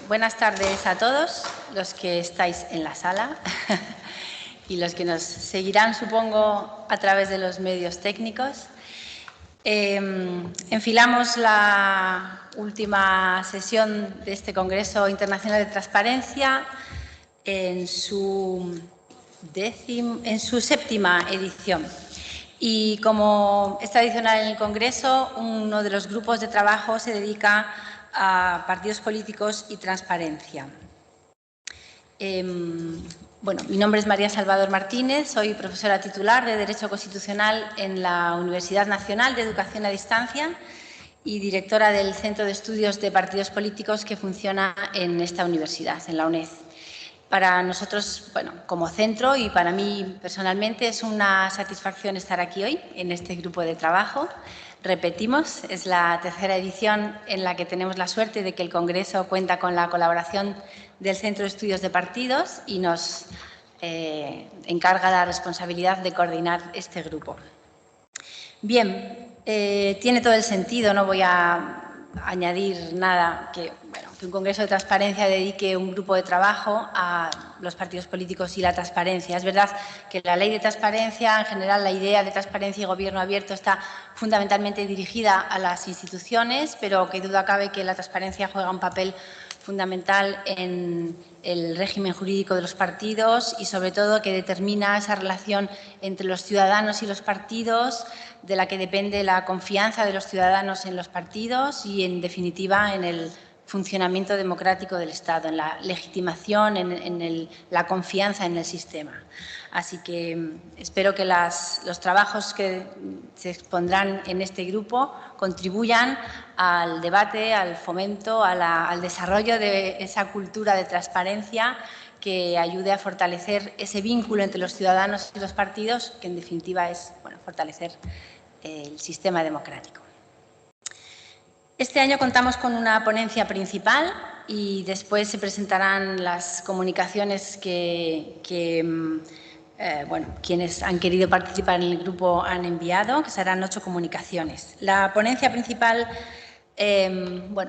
Buenas tardes a todos los que estáis en la sala y los que nos seguirán, supongo, a través de los medios técnicos. Enfilamos la última sesión de este Congreso Internacional de Transparencia en su séptima edición. Y como es tradicional en el Congreso, uno de los grupos de trabajo se dedica a partidos políticos y transparencia. Mi nombre es María Salvador Martínez, soy profesora titular de Derecho Constitucional en la Universidad Nacional de Educación a Distancia y directora del Centro de Estudios de Partidos Políticos que funciona en esta universidad, en la UNED. Para nosotros, como centro y para mí personalmente, es una satisfacción estar aquí hoy en este grupo de trabajo. Repetimos, es la tercera edición en la que tenemos la suerte de que el Congreso cuenta con la colaboración del Centro de Estudios de Partidos y nos encarga la responsabilidad de coordinar este grupo. Bien, tiene todo el sentido, no voy a añadir nada, que un Congreso de Transparencia dedique un grupo de trabajo a los partidos políticos y la transparencia. Es verdad que la ley de transparencia, en general la idea de transparencia y gobierno abierto está fundamentalmente dirigida a las instituciones, pero que duda cabe que la transparencia juega un papel fundamental en el régimen jurídico de los partidos y, sobre todo, que determina esa relación entre los ciudadanos y los partidos, de la que depende la confianza de los ciudadanos en los partidos y, en definitiva, en el funcionamiento democrático del Estado, en la legitimación, en la confianza en el sistema. Así que espero que los trabajos que se expondrán en este grupo contribuyan al debate, al fomento, al desarrollo de esa cultura de transparencia que ayude a fortalecer ese vínculo entre los ciudadanos y los partidos, que en definitiva es fortalecer el sistema democrático. Este año contamos con una ponencia principal y después se presentarán las comunicaciones que quienes han querido participar en el grupo han enviado, que serán 8 comunicaciones. La ponencia principal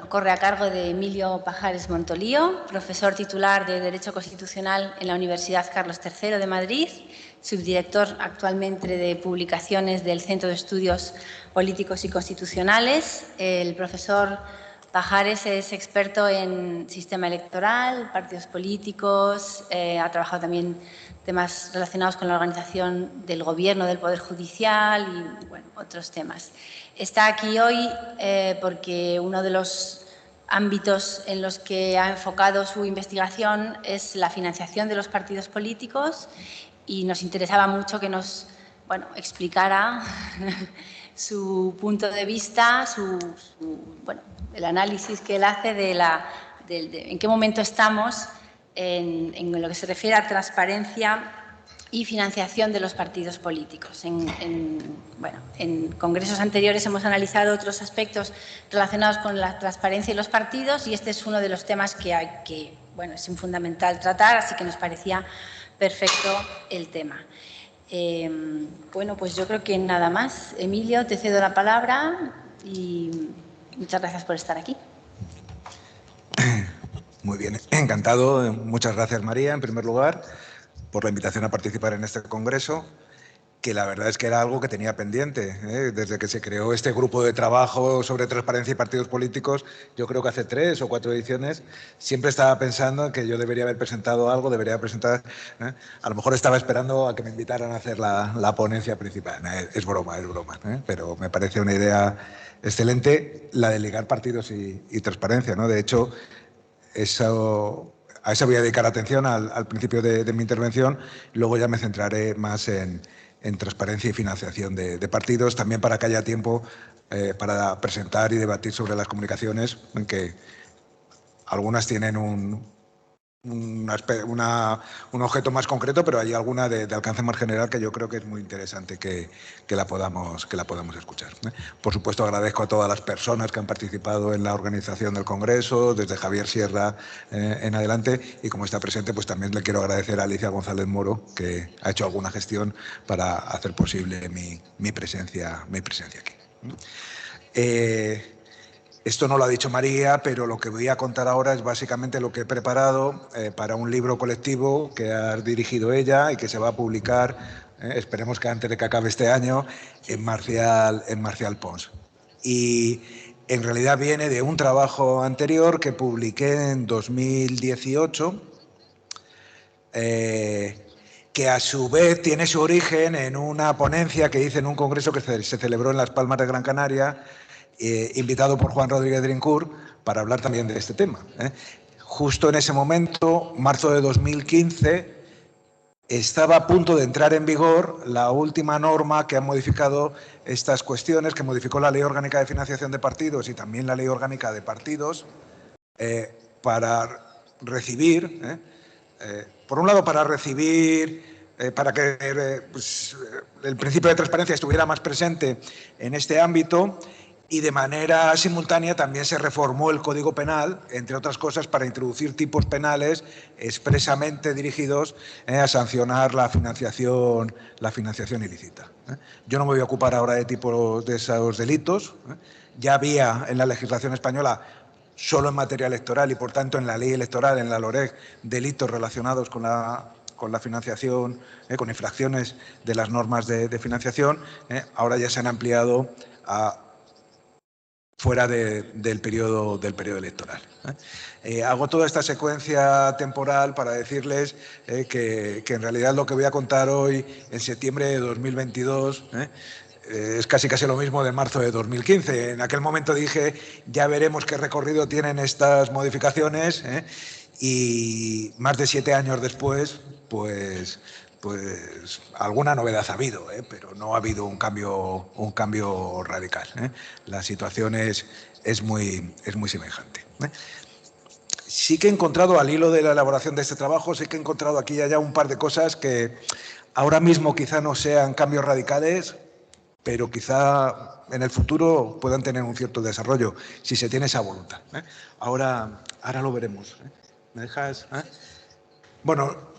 corre a cargo de Emilio Pajares Montolío, profesor titular de Derecho Constitucional en la Universidad Carlos III de Madrid, subdirector actualmente de publicaciones del Centro de Estudios Políticos y Constitucionales. El profesor Pajares es experto en sistema electoral, partidos políticos, ha trabajado también temas relacionados con la organización del Gobierno, del Poder Judicial y otros temas. Está aquí hoy porque uno de los ámbitos en los que ha enfocado su investigación es la financiación de los partidos políticos y nos interesaba mucho que nos explicara su punto de vista, el análisis que él hace de en qué momento estamos en lo que se refiere a transparencia y financiación de los partidos políticos. En congresos anteriores hemos analizado otros aspectos relacionados con la transparencia y los partidos y este es uno de los temas que es fundamental tratar, así que nos parecía perfecto el tema. Pues yo creo que nada más. Emilio, te cedo la palabra y muchas gracias por estar aquí. Muy bien, encantado. Muchas gracias, María, en primer lugar, por la invitación a participar en este congreso, que la verdad es que era algo que tenía pendiente. Desde que se creó este grupo de trabajo sobre transparencia y partidos políticos, yo creo que hace 3 o 4 ediciones, siempre estaba pensando que yo debería haber presentado algo, debería presentar... A lo mejor estaba esperando a que me invitaran a hacer la ponencia principal. Es broma, pero me parece una idea excelente la de ligar partidos y transparencia, ¿no? De hecho, a eso voy a dedicar atención al principio de mi intervención. Luego ya me centraré más en transparencia y financiación de partidos, también para que haya tiempo para presentar y debatir sobre las comunicaciones, en que algunas tienen un objeto más concreto, pero hay alguna de alcance más general que yo creo que es muy interesante que la podamos escuchar. Por supuesto, agradezco a todas las personas que han participado en la organización del Congreso, desde Javier Sierra en adelante, y como está presente, pues también le quiero agradecer a Alicia González Moro, que ha hecho alguna gestión para hacer posible mi presencia aquí. Esto no lo ha dicho María, pero lo que voy a contar ahora es básicamente lo que he preparado para un libro colectivo que ha dirigido ella y que se va a publicar, esperemos que antes de que acabe este año, en Marcial Pons. Y en realidad viene de un trabajo anterior que publiqué en 2018, que a su vez tiene su origen en una ponencia que hice en un congreso que se celebró en Las Palmas de Gran Canaria, invitado por Juan Rodríguez Drincourt, para hablar también de este tema. Justo en ese momento, marzo de 2015, estaba a punto de entrar en vigor la última norma que ha modificado estas cuestiones, que modificó la Ley Orgánica de Financiación de Partidos y también la Ley Orgánica de Partidos, para recibir, por un lado, para recibir, para que el principio de transparencia estuviera más presente en este ámbito, y de manera simultánea también se reformó el Código Penal, entre otras cosas, para introducir tipos penales expresamente dirigidos a sancionar la financiación ilícita. Yo no me voy a ocupar ahora de tipos de esos delitos. Ya había en la legislación española, solo en materia electoral y, por tanto, en la ley electoral, en la LOREG, delitos relacionados con la financiación, con infracciones de las normas de financiación. Ahora ya se han ampliado a fuera del periodo electoral. Hago toda esta secuencia temporal para decirles que en realidad lo que voy a contar hoy, en septiembre de 2022, es casi lo mismo de marzo de 2015. En aquel momento dije, ya veremos qué recorrido tienen estas modificaciones, y más de 7 años después, pues alguna novedad ha habido, pero no ha habido un cambio radical. La situación es muy semejante. Sí que he encontrado, al hilo de la elaboración de este trabajo, sí que he encontrado aquí y allá un par de cosas que ahora mismo quizá no sean cambios radicales, pero quizá en el futuro puedan tener un cierto desarrollo, si se tiene esa voluntad. Ahora lo veremos. ¿Me dejas? Bueno,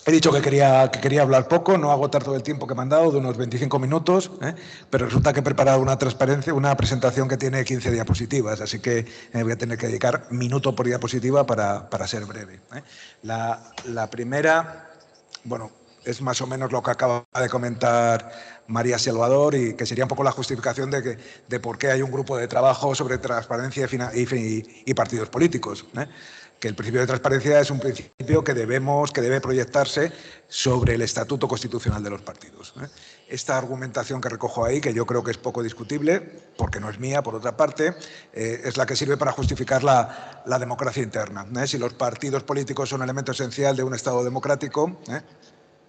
he dicho que quería hablar poco, no agotar todo el tiempo que me han dado, de unos 25 minutos, pero resulta que he preparado una presentación que tiene 15 diapositivas, así que voy a tener que dedicar minuto por diapositiva para ser breve. La primera, bueno, es más o menos lo que acaba de comentar María Salvador, y que sería un poco la justificación de por qué hay un grupo de trabajo sobre transparencia y partidos políticos. Que el principio de transparencia es un principio que debe proyectarse sobre el Estatuto Constitucional de los partidos. Esta argumentación que recojo ahí, que yo creo que es poco discutible, porque no es mía, por otra parte, es la que sirve para justificar la democracia interna. Si los partidos políticos son un elemento esencial de un Estado democrático,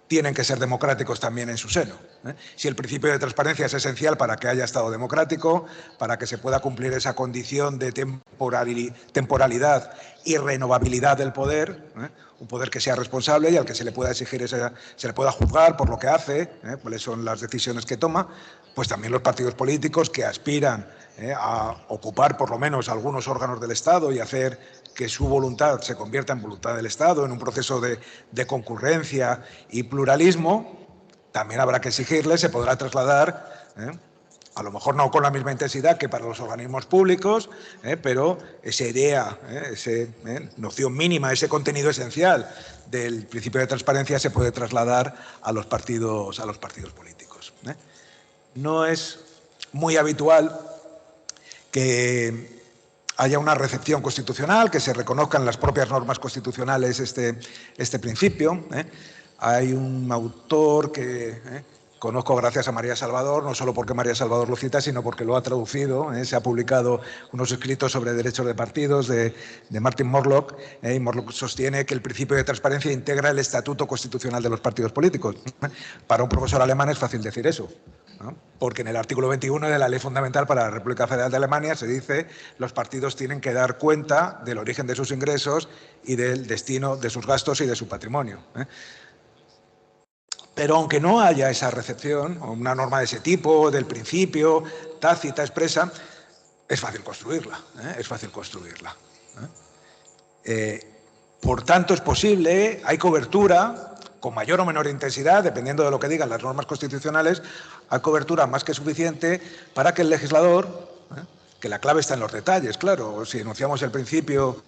tienen que ser democráticos también en su seno. Si el principio de transparencia es esencial para que haya Estado democrático, para que se pueda cumplir esa condición de temporalidad y renovabilidad del poder, un poder que sea responsable y al que se le pueda exigir, se le pueda juzgar por lo que hace, cuáles son las decisiones que toma, pues también los partidos políticos que aspiran a ocupar por lo menos algunos órganos del Estado y hacer que su voluntad se convierta en voluntad del Estado, en un proceso de concurrencia y pluralismo, también habrá que exigirle, se podrá trasladar, a lo mejor no con la misma intensidad que para los organismos públicos, pero esa idea, esa noción mínima, ese contenido esencial del principio de transparencia se puede trasladar a los partidos políticos. No es muy habitual que haya una recepción constitucional, que se reconozca en las propias normas constitucionales este principio. Hay un autor que conozco gracias a María Salvador, no solo porque María Salvador lo cita, sino porque lo ha traducido. Se ha publicado unos escritos sobre derechos de partidos de Martin Morlock, y Morlock sostiene que el principio de transparencia integra el Estatuto Constitucional de los partidos políticos. Para un profesor alemán es fácil decir eso, ¿no? Porque en el artículo 21 de la Ley Fundamental para la República Federal de Alemania se dice que los partidos tienen que dar cuenta del origen de sus ingresos y del destino de sus gastos y de su patrimonio. Pero aunque no haya esa recepción, o una norma de ese tipo, del principio, tácita, expresa, es fácil construirla. Por tanto, es posible, hay cobertura, con mayor o menor intensidad, dependiendo de lo que digan las normas constitucionales, hay cobertura más que suficiente para que el legislador que la clave está en los detalles, claro. Si enunciamos el principio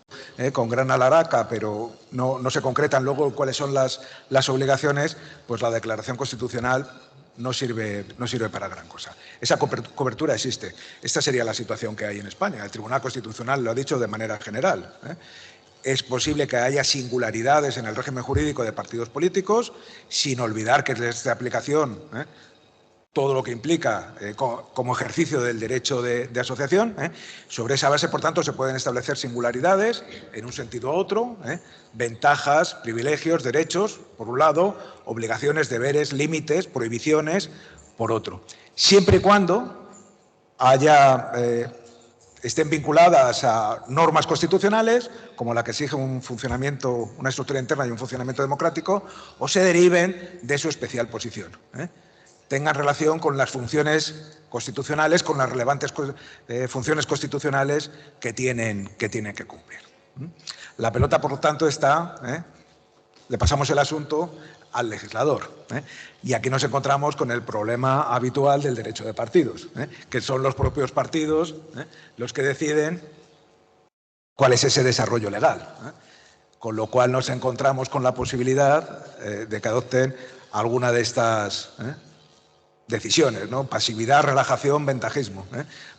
con gran alaraca, pero no se concretan luego cuáles son las obligaciones, pues la declaración constitucional no sirve para gran cosa. Esa cobertura existe. Esta sería la situación que hay en España. El Tribunal Constitucional lo ha dicho de manera general. Es posible que haya singularidades en el régimen jurídico de partidos políticos, sin olvidar que es de aplicación todo lo que implica como ejercicio del derecho de asociación. Sobre esa base, por tanto, se pueden establecer singularidades en un sentido u otro, ventajas, privilegios, derechos, por un lado, obligaciones, deberes, límites, prohibiciones, por otro. Siempre y cuando estén vinculadas a normas constitucionales, como la que exige un funcionamiento, una estructura interna y un funcionamiento democrático, o se deriven de su especial posición. Tengan relación con las funciones constitucionales, con las relevantes funciones constitucionales que tienen que cumplir. La pelota, por lo tanto, está, le pasamos el asunto al legislador. Y aquí nos encontramos con el problema habitual del derecho de partidos, que son los propios partidos los que deciden cuál es ese desarrollo legal. Con lo cual nos encontramos con la posibilidad de que adopten alguna de estas decisiones, ¿no? Pasividad, relajación, ventajismo.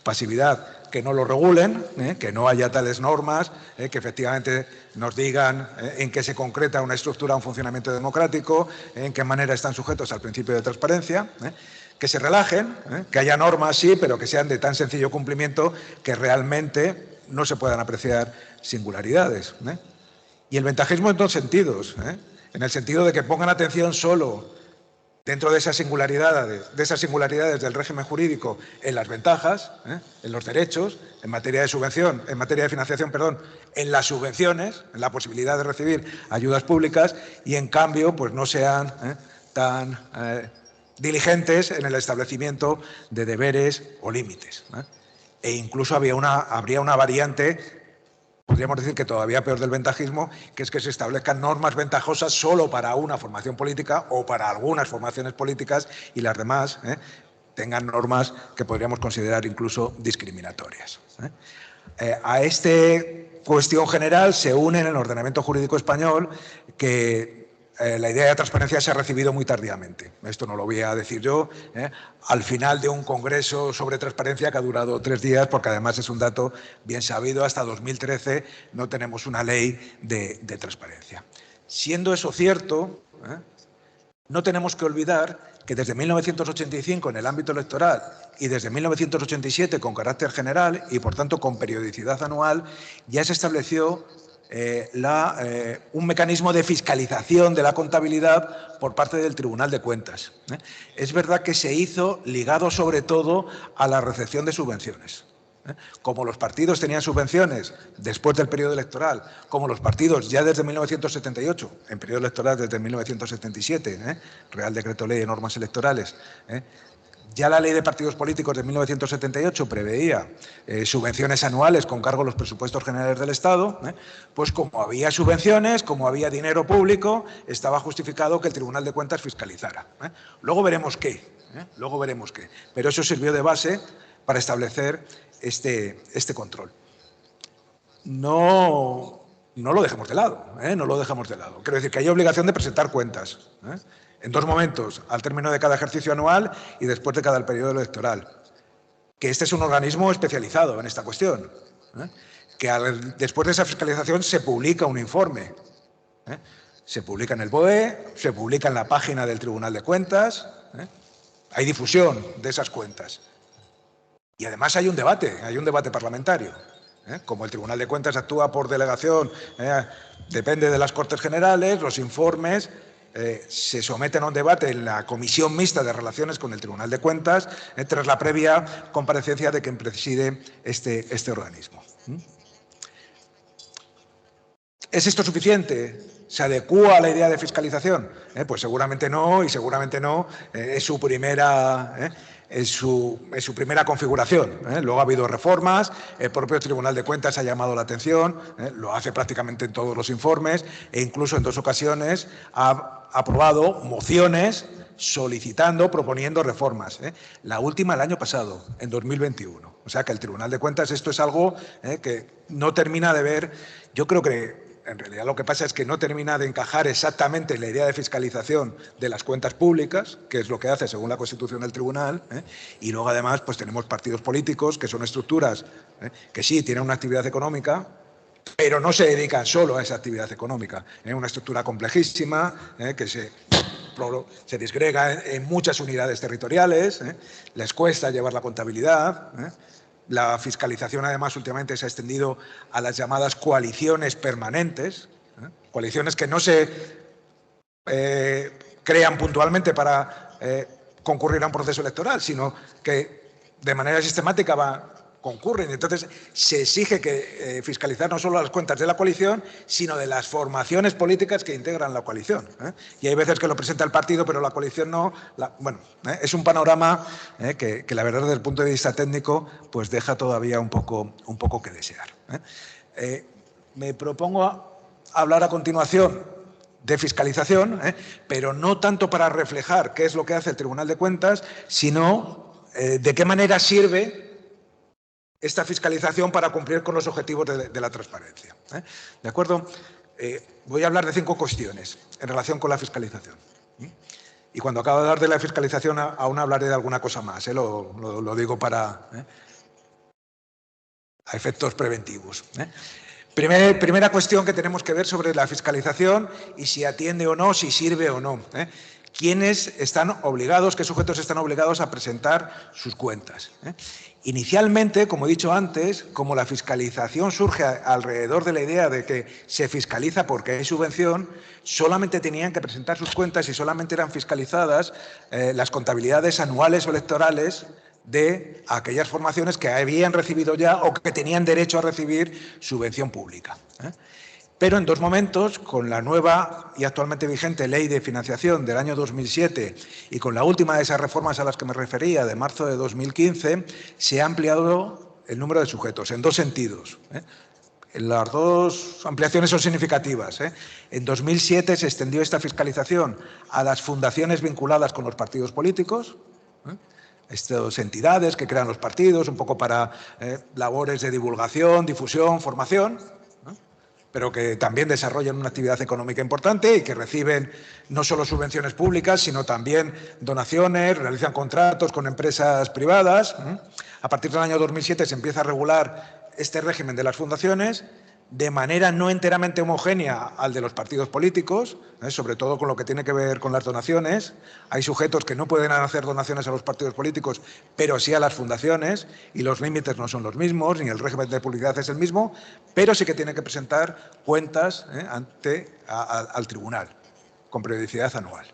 Pasividad, que no lo regulen, que no haya tales normas, que efectivamente nos digan en qué se concreta una estructura, un funcionamiento democrático, en qué manera están sujetos al principio de transparencia, que se relajen, que haya normas, sí, pero que sean de tan sencillo cumplimiento que realmente no se puedan apreciar singularidades. Y el ventajismo en dos sentidos, en el sentido de que pongan atención solo dentro de esas singularidades del régimen jurídico en las ventajas, en los derechos, en materia de subvención, en materia de financiación, perdón, en las subvenciones, en la posibilidad de recibir ayudas públicas, y en cambio pues no sean tan diligentes en el establecimiento de deberes o límites. E incluso habría una variante, podríamos decir que todavía peor del ventajismo, que es que se establezcan normas ventajosas solo para una formación política o para algunas formaciones políticas, y las demás tengan normas que podríamos considerar incluso discriminatorias. A esta cuestión general se une en el ordenamiento jurídico español que la idea de transparencia se ha recibido muy tardíamente. Esto no lo voy a decir yo, al final de un congreso sobre transparencia que ha durado 3 días, porque además es un dato bien sabido, hasta 2013 no tenemos una ley de transparencia. Siendo eso cierto, no tenemos que olvidar que desde 1985 en el ámbito electoral y desde 1987 con carácter general y por tanto con periodicidad anual, ya se estableció un mecanismo de fiscalización de la contabilidad por parte del Tribunal de Cuentas. Es verdad que se hizo ligado sobre todo a la recepción de subvenciones. Como los partidos tenían subvenciones después del periodo electoral, como los partidos ya desde 1978, en periodo electoral desde 1977, Real Decreto Ley de Normas Electorales, ya la Ley de Partidos Políticos de 1978 preveía subvenciones anuales con cargo a los presupuestos generales del Estado, pues como había subvenciones, como había dinero público, estaba justificado que el Tribunal de Cuentas fiscalizara. Luego veremos qué, pero eso sirvió de base para establecer este control. No lo dejemos de lado, no lo dejamos de lado. Quiero decir que hay obligación de presentar cuentas, en 2 momentos, al término de cada ejercicio anual y después de cada periodo electoral. Que este es un organismo especializado en esta cuestión, que después de esa fiscalización se publica un informe. Se publica en el BOE, se publica en la página del Tribunal de Cuentas, hay difusión de esas cuentas. Y además hay un debate parlamentario. Como el Tribunal de Cuentas actúa por delegación, depende de las Cortes Generales, los informes se someten a un debate en la Comisión Mixta de Relaciones con el Tribunal de Cuentas, tras la previa comparecencia de quien preside este organismo. ¿Es esto suficiente? ¿Se adecúa a la idea de fiscalización? Pues seguramente no, y seguramente no es su primera configuración. Luego ha habido reformas, el propio Tribunal de Cuentas ha llamado la atención, lo hace prácticamente en todos los informes, e incluso en 2 ocasiones ha aprobado mociones solicitando, proponiendo reformas. La última el año pasado, en 2021. O sea que el Tribunal de Cuentas esto es algo que no termina de ver. Yo creo que en realidad lo que pasa es que no termina de encajar exactamente en la idea de fiscalización de las cuentas públicas, que es lo que hace según la Constitución del Tribunal, y luego además pues tenemos partidos políticos que son estructuras que sí tienen una actividad económica, pero no se dedican solo a esa actividad económica. Es una estructura complejísima que se disgrega en muchas unidades territoriales, les cuesta llevar la contabilidad. La fiscalización, además, últimamente se ha extendido a las llamadas coaliciones permanentes, coaliciones que no se crean puntualmente para concurrir a un proceso electoral, sino que de manera sistemática concurren. Entonces, se exige que fiscalizar no solo las cuentas de la coalición, sino de las formaciones políticas que integran la coalición. Y hay veces que lo presenta el partido, pero la coalición no. Bueno, es un panorama que la verdad, desde el punto de vista técnico, pues deja todavía un poco que desear. Me propongo hablar a continuación de fiscalización, pero no tanto para reflejar qué es lo que hace el Tribunal de Cuentas, sino de qué manera sirve esta fiscalización para cumplir con los objetivos de la transparencia. ¿De acuerdo? Voy a hablar de 5 cuestiones en relación con la fiscalización. Y cuando acabe de hablar de la fiscalización, aún hablaré de alguna cosa más. Lo digo a efectos preventivos. Primera cuestión que tenemos que ver sobre la fiscalización y si atiende o no, si sirve o no. ¿Quiénes están obligados, qué sujetos están obligados a presentar sus cuentas? Inicialmente, como he dicho antes, como la fiscalización surge alrededor de la idea de que se fiscaliza porque hay subvención, solamente tenían que presentar sus cuentas y solamente eran fiscalizadas las contabilidades anuales o electorales de aquellas formaciones que habían recibido ya o que tenían derecho a recibir subvención pública. Pero en 2 momentos, con la nueva y actualmente vigente Ley de Financiación del año 2007 y con la última de esas reformas a las que me refería, de marzo de 2015, se ha ampliado el número de sujetos en 2 sentidos. Las 2 ampliaciones son significativas. En 2007 se extendió esta fiscalización a las fundaciones vinculadas con los partidos políticos, estas entidades que crean los partidos, un poco para labores de divulgación, difusión, formación, pero que también desarrollan una actividad económica importante y que reciben no solo subvenciones públicas, sino también donaciones, realizan contratos con empresas privadas. A partir del año 2007 se empieza a regular este régimen de las fundaciones de manera no enteramente homogénea al de los partidos políticos, sobre todo con lo que tiene que ver con las donaciones. Hay sujetos que no pueden hacer donaciones a los partidos políticos, pero sí a las fundaciones, y los límites no son los mismos, ni el régimen de publicidad es el mismo, pero sí que tienen que presentar cuentas al tribunal, con periodicidad anual.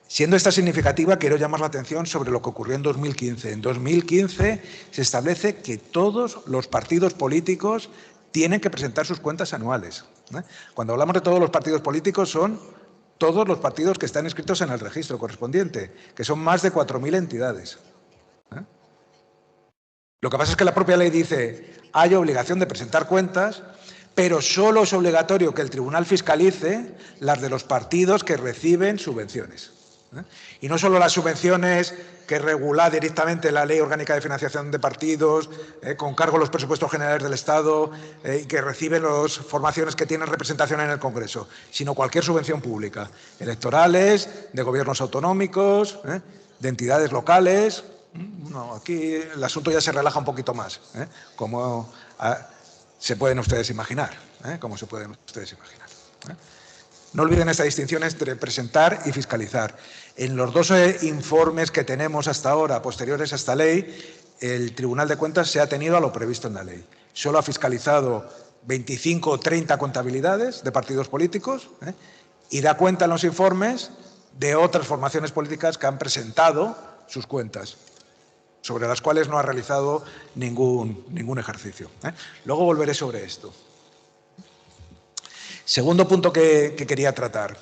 Siendo esta significativa, quiero llamar la atención sobre lo que ocurrió en 2015. En 2015 se establece que todos los partidos políticos tienen que presentar sus cuentas anuales. Cuando hablamos de todos los partidos políticos, son todos los partidos que están inscritos en el registro correspondiente, que son más de 4.000 entidades. Lo que pasa es que la propia ley dice hay obligación de presentar cuentas, pero solo es obligatorio que el tribunal fiscalice las de los partidos que reciben subvenciones. Y no solo las subvenciones que regula directamente la Ley Orgánica de Financiación de Partidos, con cargo a los presupuestos generales del Estado, y que reciben las formaciones que tienen representación en el Congreso, sino cualquier subvención pública, electorales, de gobiernos autonómicos, de entidades locales. No, aquí el asunto ya se relaja un poquito más, como se pueden ustedes imaginar. No olviden esta distinción entre presentar y fiscalizar. En los 2 informes que tenemos hasta ahora, posteriores a esta ley, el Tribunal de Cuentas se ha atenido a lo previsto en la ley. Solo ha fiscalizado 25 o 30 contabilidades de partidos políticos y da cuenta en los informes de otras formaciones políticas que han presentado sus cuentas, sobre las cuales no ha realizado ningún ejercicio. Luego volveré sobre esto. Segundo punto que quería tratar.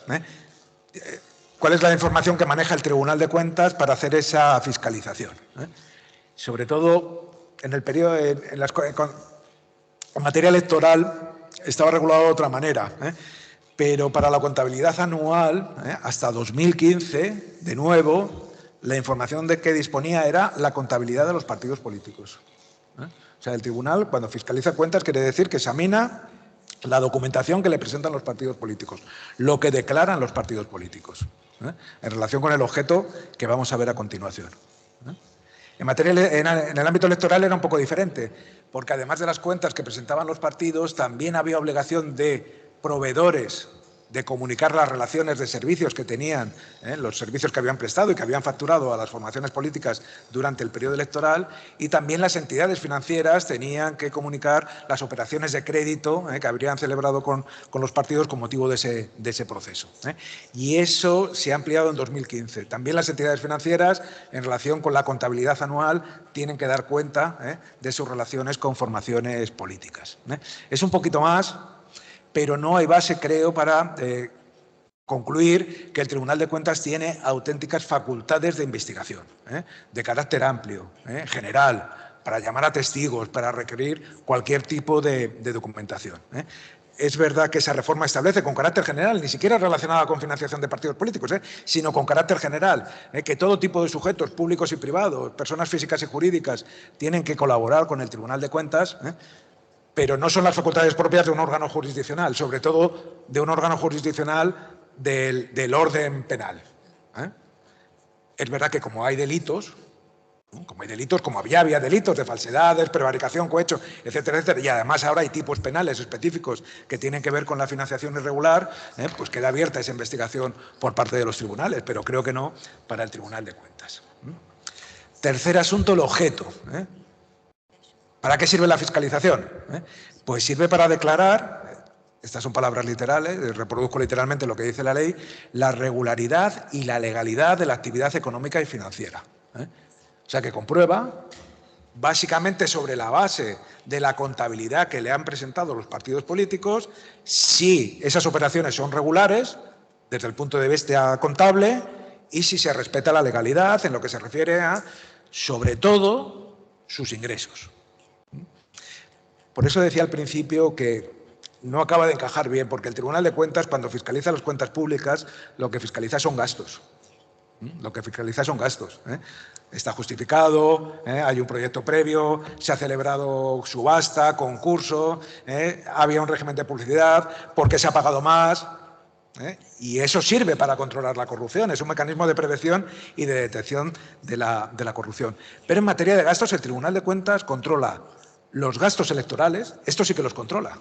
¿Cuál es la información que maneja el Tribunal de Cuentas para hacer esa fiscalización? Sobre todo en el periodo, en materia electoral estaba regulado de otra manera. Pero para la contabilidad anual, hasta 2015, de nuevo, la información de que disponía era la contabilidad de los partidos políticos. O sea, el tribunal, cuando fiscaliza cuentas, quiere decir que examina la documentación que le presentan los partidos políticos, lo que declaran los partidos políticos, en relación con el objeto que vamos a ver a continuación. En el ámbito electoral era un poco diferente, porque además de las cuentas que presentaban los partidos, también había obligación de proveedores de comunicar las relaciones de servicios que tenían, los servicios que habían prestado y que habían facturado a las formaciones políticas durante el periodo electoral, y también las entidades financieras tenían que comunicar las operaciones de crédito que habrían celebrado con los partidos con motivo de ese proceso. Y eso se ha ampliado en 2015. También las entidades financieras, en relación con la contabilidad anual, tienen que dar cuenta de sus relaciones con formaciones políticas. Es un poquito más, pero no hay base, creo, para concluir que el Tribunal de Cuentas tiene auténticas facultades de investigación, de carácter amplio, general, para llamar a testigos, para requerir cualquier tipo de documentación. Es verdad que esa reforma establece con carácter general, ni siquiera relacionada con financiación de partidos políticos, sino con carácter general, que todo tipo de sujetos públicos y privados, personas físicas y jurídicas, tienen que colaborar con el Tribunal de Cuentas, pero no son las facultades propias de un órgano jurisdiccional, sobre todo de un órgano jurisdiccional del orden penal. Es verdad que como hay delitos, como había delitos de falsedades, prevaricación, cohecho, etcétera, etcétera, y además ahora hay tipos penales específicos que tienen que ver con la financiación irregular, pues queda abierta esa investigación por parte de los tribunales, pero creo que no para el Tribunal de Cuentas. Tercer asunto, el objeto. ¿Para qué sirve la fiscalización? Pues sirve para declarar, estas son palabras literales, reproduzco literalmente lo que dice la ley, la regularidad y la legalidad de la actividad económica y financiera. O sea, que comprueba, básicamente sobre la base de la contabilidad que le han presentado los partidos políticos, si esas operaciones son regulares desde el punto de vista contable y si se respeta la legalidad en lo que se refiere a, sobre todo, sus ingresos. Por eso decía al principio que no acaba de encajar bien, porque el Tribunal de Cuentas, cuando fiscaliza las cuentas públicas, lo que fiscaliza son gastos. Lo que fiscaliza son gastos. Está justificado, hay un proyecto previo, se ha celebrado subasta, concurso, había un régimen de publicidad, porque se ha pagado más. Y eso sirve para controlar la corrupción, es un mecanismo de prevención y de detección de la corrupción. Pero en materia de gastos, el Tribunal de Cuentas controla los gastos electorales, esto sí que los controla.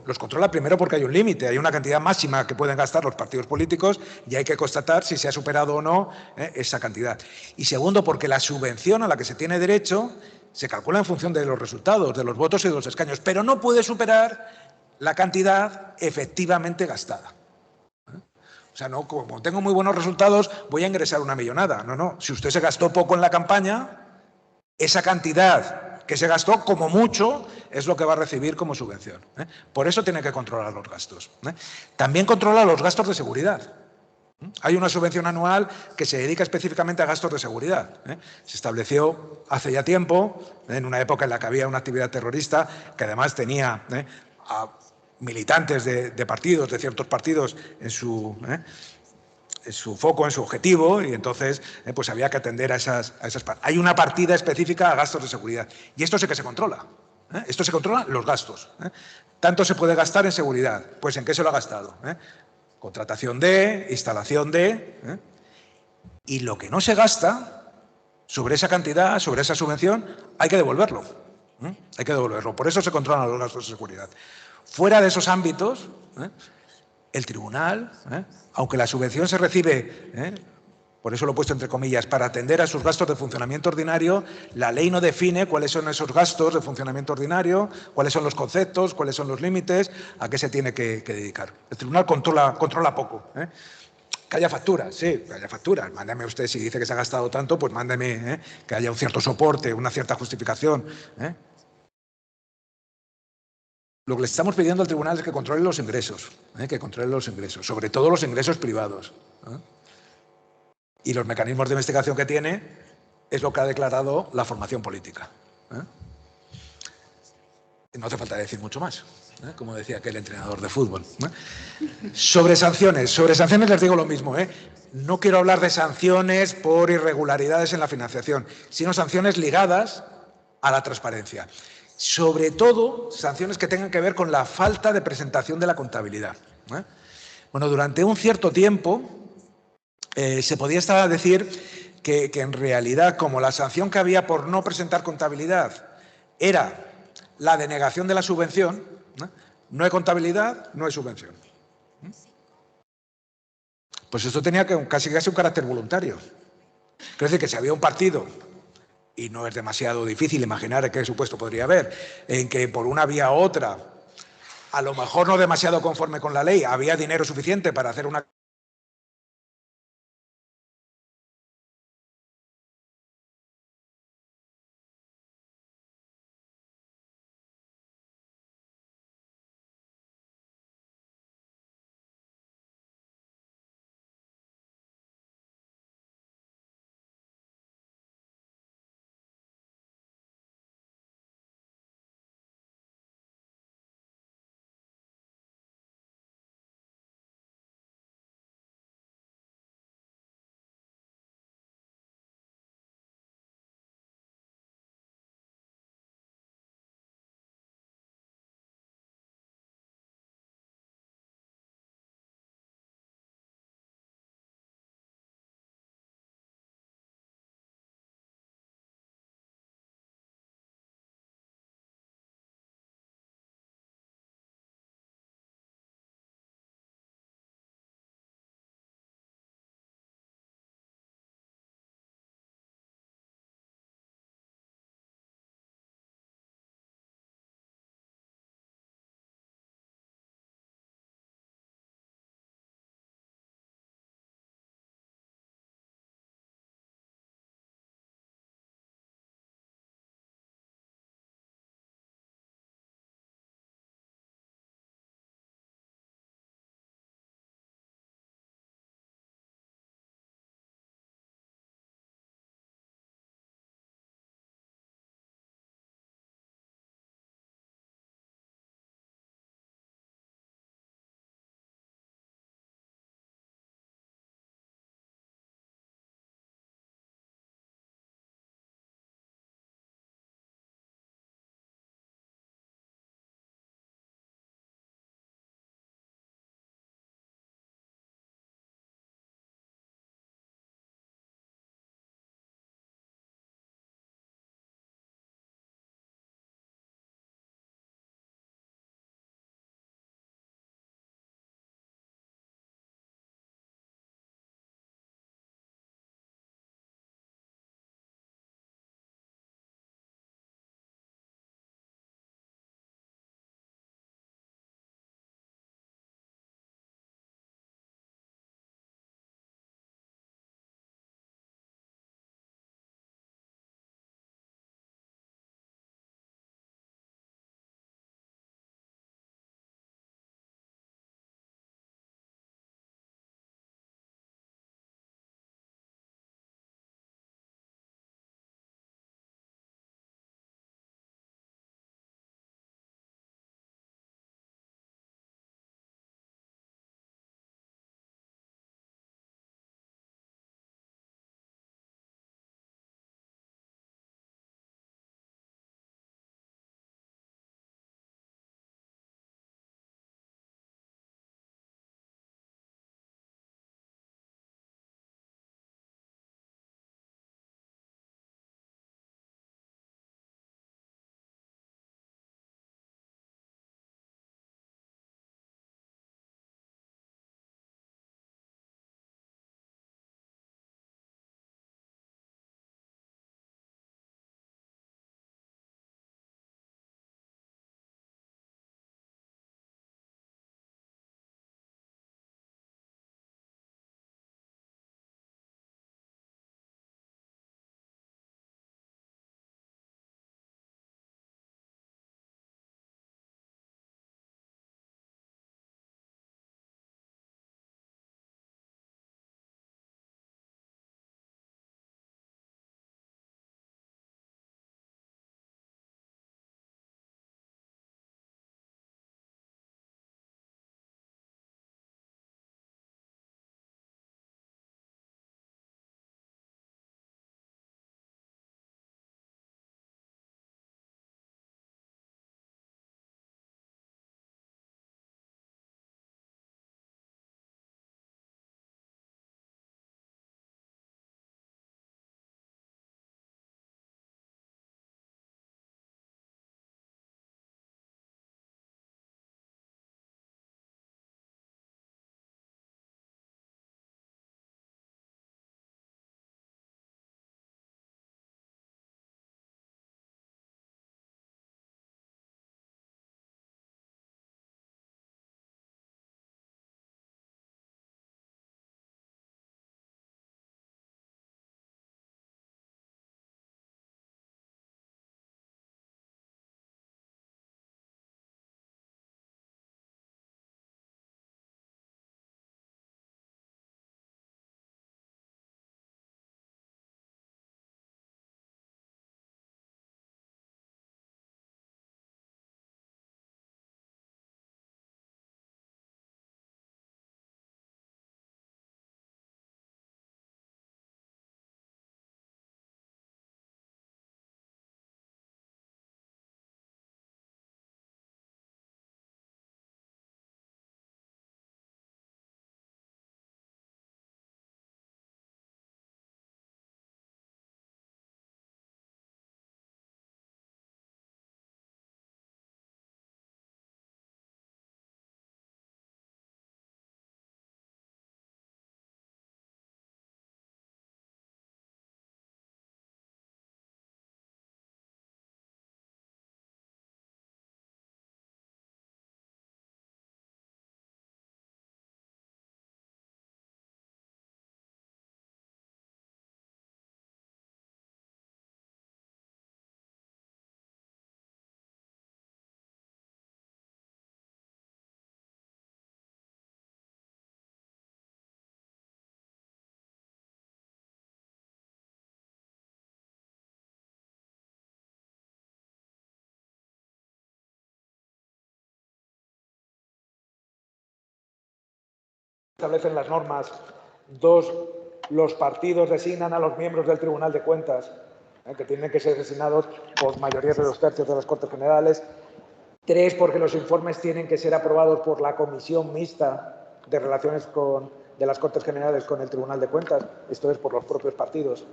Los controla primero porque hay un límite, hay una cantidad máxima que pueden gastar los partidos políticos y hay que constatar si se ha superado o no esa cantidad. Y segundo, porque la subvención a la que se tiene derecho se calcula en función de los resultados, de los votos y de los escaños, pero no puede superar la cantidad efectivamente gastada. O sea, no, como tengo muy buenos resultados, voy a ingresar una millonada. No, no. Si usted se gastó poco en la campaña, esa cantidad que se gastó, como mucho, es lo que va a recibir como subvención. Por eso tiene que controlar los gastos. También controla los gastos de seguridad. Hay una subvención anual que se dedica específicamente a gastos de seguridad. Se estableció hace ya tiempo, en una época en la que había una actividad terrorista, que además tenía a militantes de partidos, de ciertos partidos, en su foco, en su objetivo, y entonces pues había que atender a esas partes. Hay una partida específica a gastos de seguridad, y esto sí que se controla. Esto se controla los gastos. ¿Tanto se puede gastar en seguridad? Pues ¿en qué se lo ha gastado? Contratación de, instalación de, y lo que no se gasta sobre esa cantidad, sobre esa subvención, hay que devolverlo. Hay que devolverlo. Por eso se controlan los gastos de seguridad. Fuera de esos ámbitos, el tribunal, aunque la subvención se recibe, por eso lo he puesto entre comillas, para atender a sus gastos de funcionamiento ordinario, la ley no define cuáles son esos gastos de funcionamiento ordinario, cuáles son los conceptos, cuáles son los límites, a qué se tiene que dedicar. El tribunal controla poco. Que haya facturas, sí, que haya facturas. Mándeme usted, si dice que se ha gastado tanto, pues mándeme que haya un cierto soporte, una cierta justificación. Lo que le estamos pidiendo al tribunal es que controle los ingresos, sobre todo los ingresos privados. Y los mecanismos de investigación que tiene es lo que ha declarado la formación política. No hace falta decir mucho más, como decía aquel entrenador de fútbol. Sobre sanciones les digo lo mismo. No quiero hablar de sanciones por irregularidades en la financiación, sino sanciones ligadas a la transparencia. Sobre todo, sanciones que tengan que ver con la falta de presentación de la contabilidad. Bueno, durante un cierto tiempo se podía estar decir que en realidad, como la sanción que había por no presentar contabilidad era la denegación de la subvención, no hay contabilidad, no hay subvención. Pues esto tenía casi un carácter voluntario. Quiero decir que si había un partido, y no es demasiado difícil imaginar qué supuesto podría haber, en que por una vía u otra, a lo mejor no demasiado conforme con la ley, había dinero suficiente para hacer una establecen las normas, los partidos designan a los miembros del Tribunal de Cuentas, que tienen que ser designados por mayoría de 2/3 de las Cortes Generales. 3, porque los informes tienen que ser aprobados por la Comisión Mixta de Relaciones de las Cortes Generales con el Tribunal de Cuentas, esto es por los propios partidos.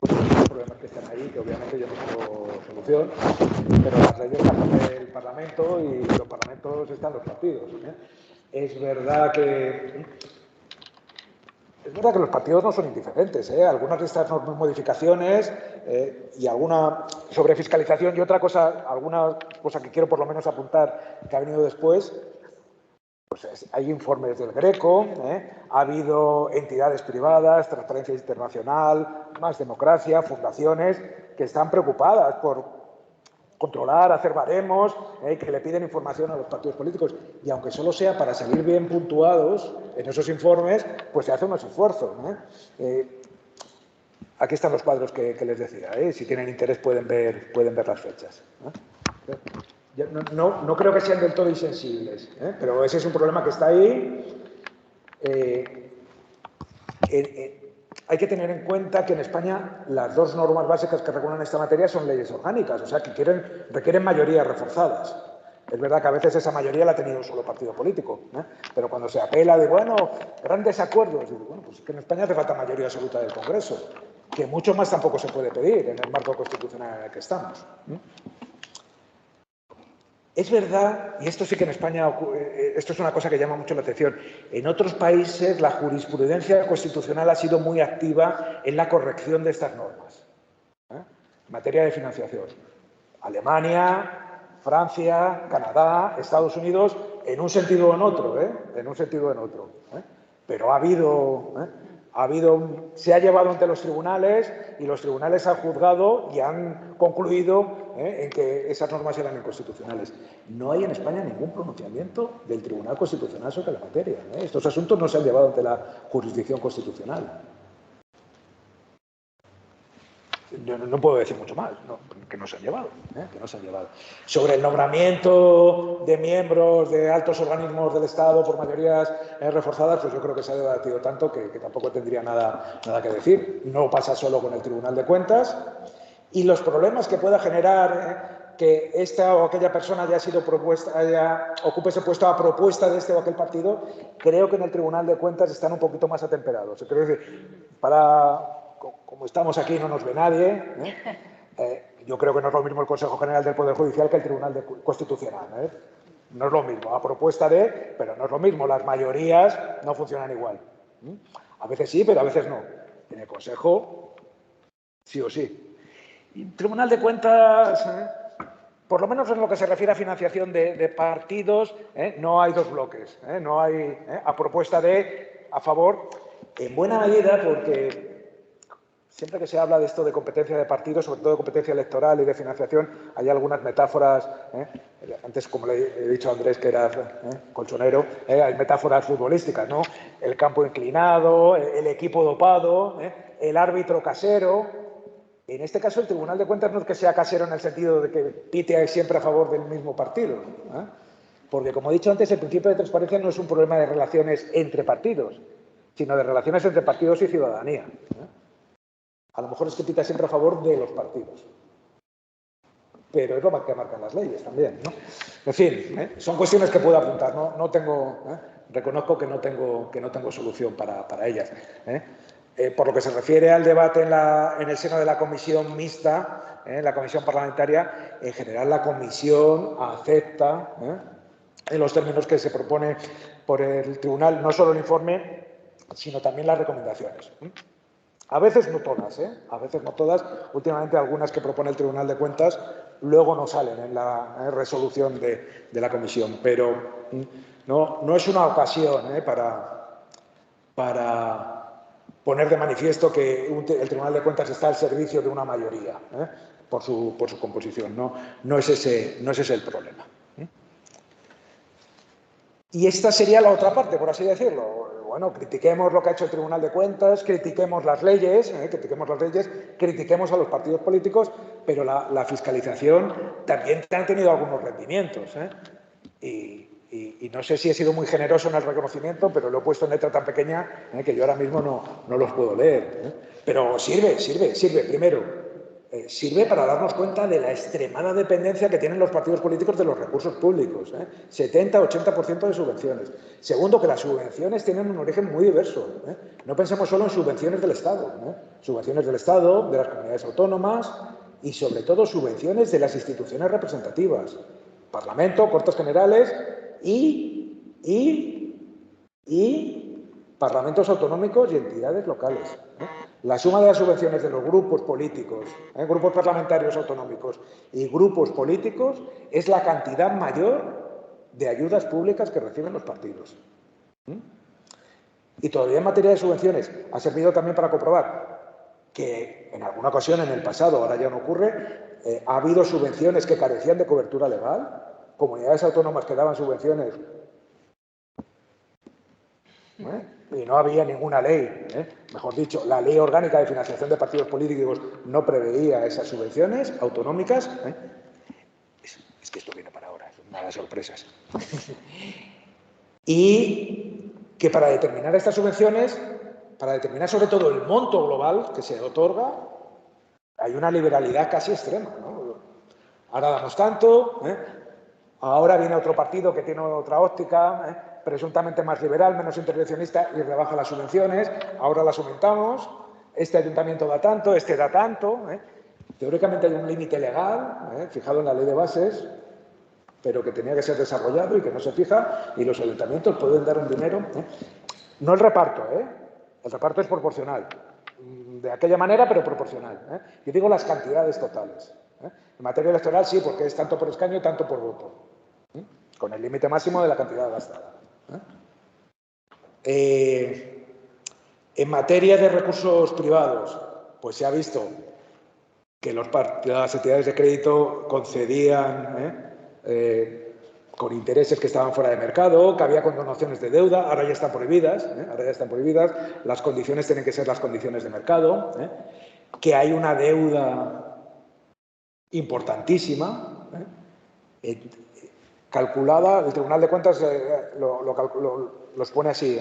Los problemas que están ahí, que obviamente yo no tengo solución, pero las leyes están en el Parlamento y los parlamentos están los partidos. Es verdad que los partidos no son indiferentes. Algunas de estas modificaciones y alguna sobre fiscalización y alguna cosa que quiero por lo menos apuntar que ha venido después, pues hay informes del Greco, ha habido entidades privadas, Transparencia Internacional, Más Democracia, fundaciones que están preocupadas por controlar, hacer baremos, que le piden información a los partidos políticos. Y aunque solo sea para salir bien puntuados en esos informes, pues se hace unos esfuerzos. Aquí están los cuadros que les decía. Si tienen interés pueden ver las fechas. No creo que sean del todo insensibles, pero ese es un problema que está ahí. Hay que tener en cuenta que en España las dos normas básicas que regulan esta materia son leyes orgánicas, o sea, que requieren mayorías reforzadas. Es verdad que a veces esa mayoría la ha tenido un solo partido político, pero cuando se apela de, bueno, grandes acuerdos, digo, bueno, pues es que en España hace falta mayoría absoluta del Congreso, que mucho más tampoco se puede pedir en el marco constitucional en el que estamos. Es verdad, y esto sí que en España, esto es una cosa que llama mucho la atención, en otros países la jurisprudencia constitucional ha sido muy activa en la corrección de estas normas, en materia de financiación. Alemania, Francia, Canadá, Estados Unidos, en un sentido o en otro, pero se ha llevado ante los tribunales y los tribunales han juzgado y han concluido en que esas normas eran inconstitucionales. No hay en España ningún pronunciamiento del Tribunal Constitucional sobre la materia. Estos asuntos no se han llevado ante la jurisdicción constitucional. No puedo decir mucho más, que no se han llevado, Sobre el nombramiento de miembros de altos organismos del Estado por mayorías reforzadas, pues yo creo que se ha debatido tanto que tampoco tendría nada que decir. No pasa solo con el Tribunal de Cuentas. Y los problemas que pueda generar que esta o aquella persona ocupe ese puesto a propuesta de este o aquel partido, creo que en el Tribunal de Cuentas están un poquito más atemperados. Quiero decir, como estamos aquí no nos ve nadie, yo creo que no es lo mismo el Consejo General del Poder Judicial que el Tribunal Constitucional. No es lo mismo, a propuesta pero no es lo mismo, las mayorías no funcionan igual. A veces sí, pero a veces no. En el Consejo, sí o sí. Y el Tribunal de Cuentas, por lo menos en lo que se refiere a financiación de partidos, no hay dos bloques, no hay a propuesta a favor, en buena medida porque siempre que se habla de esto de competencia de partidos, sobre todo de competencia electoral y de financiación, hay algunas metáforas, antes como le he dicho a Andrés que era colchonero, hay metáforas futbolísticas, ¿no? El campo inclinado, el equipo dopado, el árbitro casero. En este caso el Tribunal de Cuentas no es que sea casero en el sentido de que pite siempre a favor del mismo partido, porque como he dicho antes, el principio de transparencia no es un problema de relaciones entre partidos, sino de relaciones entre partidos y ciudadanía. A lo mejor es que pita siempre a favor de los partidos. Pero es lo que marcan las leyes también, ¿no? En fin, son cuestiones que puedo apuntar. Reconozco que no tengo solución para ellas. Por lo que se refiere al debate en el seno de la comisión mixta, la comisión parlamentaria, en general la comisión acepta, en los términos que se propone por el tribunal, no solo el informe, sino también las recomendaciones. A veces no todas, a veces no todas. Últimamente algunas que propone el Tribunal de Cuentas luego no salen en la resolución de la comisión, pero no es una ocasión para poner de manifiesto que el Tribunal de Cuentas está al servicio de una mayoría por su composición. No es ese el problema. Y esta sería la otra parte, por así decirlo. Bueno, critiquemos lo que ha hecho el Tribunal de Cuentas, critiquemos las leyes, critiquemos a los partidos políticos, pero la fiscalización también ha tenido algunos rendimientos. Y Y no sé si he sido muy generoso en el reconocimiento, pero lo he puesto en letra tan pequeña que yo ahora mismo no los puedo leer. Pero sirve. Primero, sirve para darnos cuenta de la extremada dependencia que tienen los partidos políticos de los recursos públicos. 70-80% de subvenciones. Segundo, que las subvenciones tienen un origen muy diverso. No pensemos solo en subvenciones del Estado. Subvenciones del Estado, de las comunidades autónomas y, sobre todo, subvenciones de las instituciones representativas. Parlamento, Cortes Generales y parlamentos autonómicos y entidades locales. La suma de las subvenciones de los grupos políticos, grupos parlamentarios autonómicos y grupos políticos es la cantidad mayor de ayudas públicas que reciben los partidos. Y todavía en materia de subvenciones ha servido también para comprobar que en alguna ocasión en el pasado, ahora ya no ocurre, ha habido subvenciones que carecían de cobertura legal, comunidades autónomas que daban subvenciones y no había ninguna ley, mejor dicho, la Ley Orgánica de Financiación de Partidos Políticos no preveía esas subvenciones autonómicas. Es que esto viene para ahora, nada de sorpresas. Y que para determinar estas subvenciones, para determinar sobre todo el monto global que se otorga, hay una liberalidad casi extrema, ¿no? Ahora damos tanto, ahora viene otro partido que tiene otra óptica, presuntamente más liberal, menos intervencionista y rebaja las subvenciones, ahora las aumentamos, este ayuntamiento da tanto, este da tanto. Teóricamente hay un límite legal, fijado en la ley de bases, pero que tenía que ser desarrollado y que no se fija, y los ayuntamientos pueden dar un dinero. No el reparto es proporcional, de aquella manera, pero proporcional. Yo digo las cantidades totales. En materia electoral sí, porque es tanto por escaño, tanto por voto, con el límite máximo de la cantidad gastada. En materia de recursos privados, pues se ha visto que las entidades de crédito concedían con intereses que estaban fuera de mercado, que había condonaciones de deuda, ahora ya están prohibidas, las condiciones tienen que ser las condiciones de mercado, que hay una deuda importantísima, calculada, el Tribunal de Cuentas los pone así,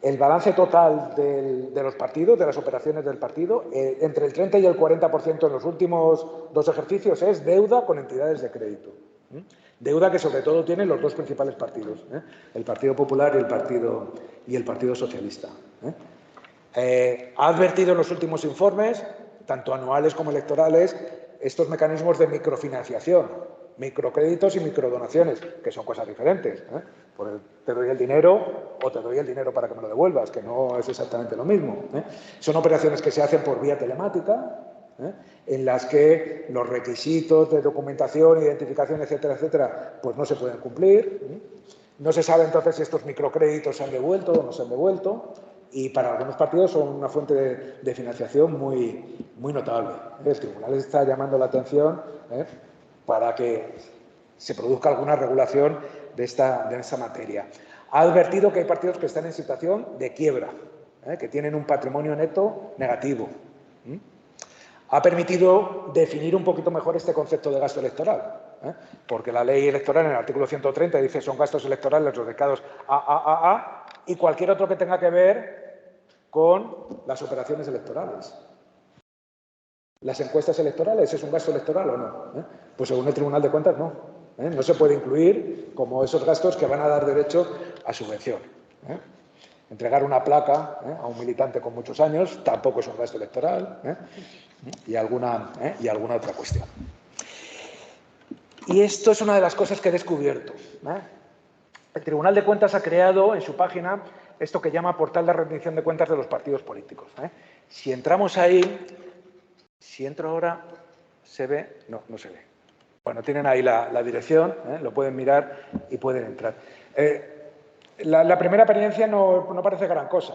el balance total de los partidos, de las operaciones del partido, entre el 30 y el 40% en los últimos 2 ejercicios es deuda con entidades de crédito. Deuda que sobre todo tienen los 2 principales partidos, el Partido Popular y el Partido Socialista. Ha advertido en los últimos informes, tanto anuales como electorales, estos mecanismos de microfinanciación, microcréditos y microdonaciones, que son cosas diferentes. Te doy el dinero o te doy el dinero para que me lo devuelvas, que no es exactamente lo mismo. Son operaciones que se hacen por vía telemática, en las que los requisitos de documentación, identificación, etcétera, etcétera, pues no se pueden cumplir. No se sabe entonces si estos microcréditos se han devuelto o no se han devuelto, y para algunos partidos son una fuente de financiación muy, muy notable. El tribunal está llamando la atención para que se produzca alguna regulación de esta materia. Ha advertido que hay partidos que están en situación de quiebra, que tienen un patrimonio neto negativo. Ha permitido definir un poquito mejor este concepto de gasto electoral, porque la ley electoral en el artículo 130 dice son gastos electorales los dedicados a y cualquier otro que tenga que ver con las operaciones electorales. ¿Las encuestas electorales es un gasto electoral o no? Pues según el Tribunal de Cuentas no. No se puede incluir como esos gastos que van a dar derecho a subvención. Entregar una placa a un militante con muchos años tampoco es un gasto electoral, y alguna otra cuestión. Y esto es una de las cosas que he descubierto. El Tribunal de Cuentas ha creado en su página esto que llama Portal de Rendición de Cuentas de los Partidos Políticos. Si entramos ahí, si entro ahora, ¿se ve? No, no se ve. Bueno, tienen ahí la dirección, lo pueden mirar y pueden entrar. La primera experiencia no parece gran cosa.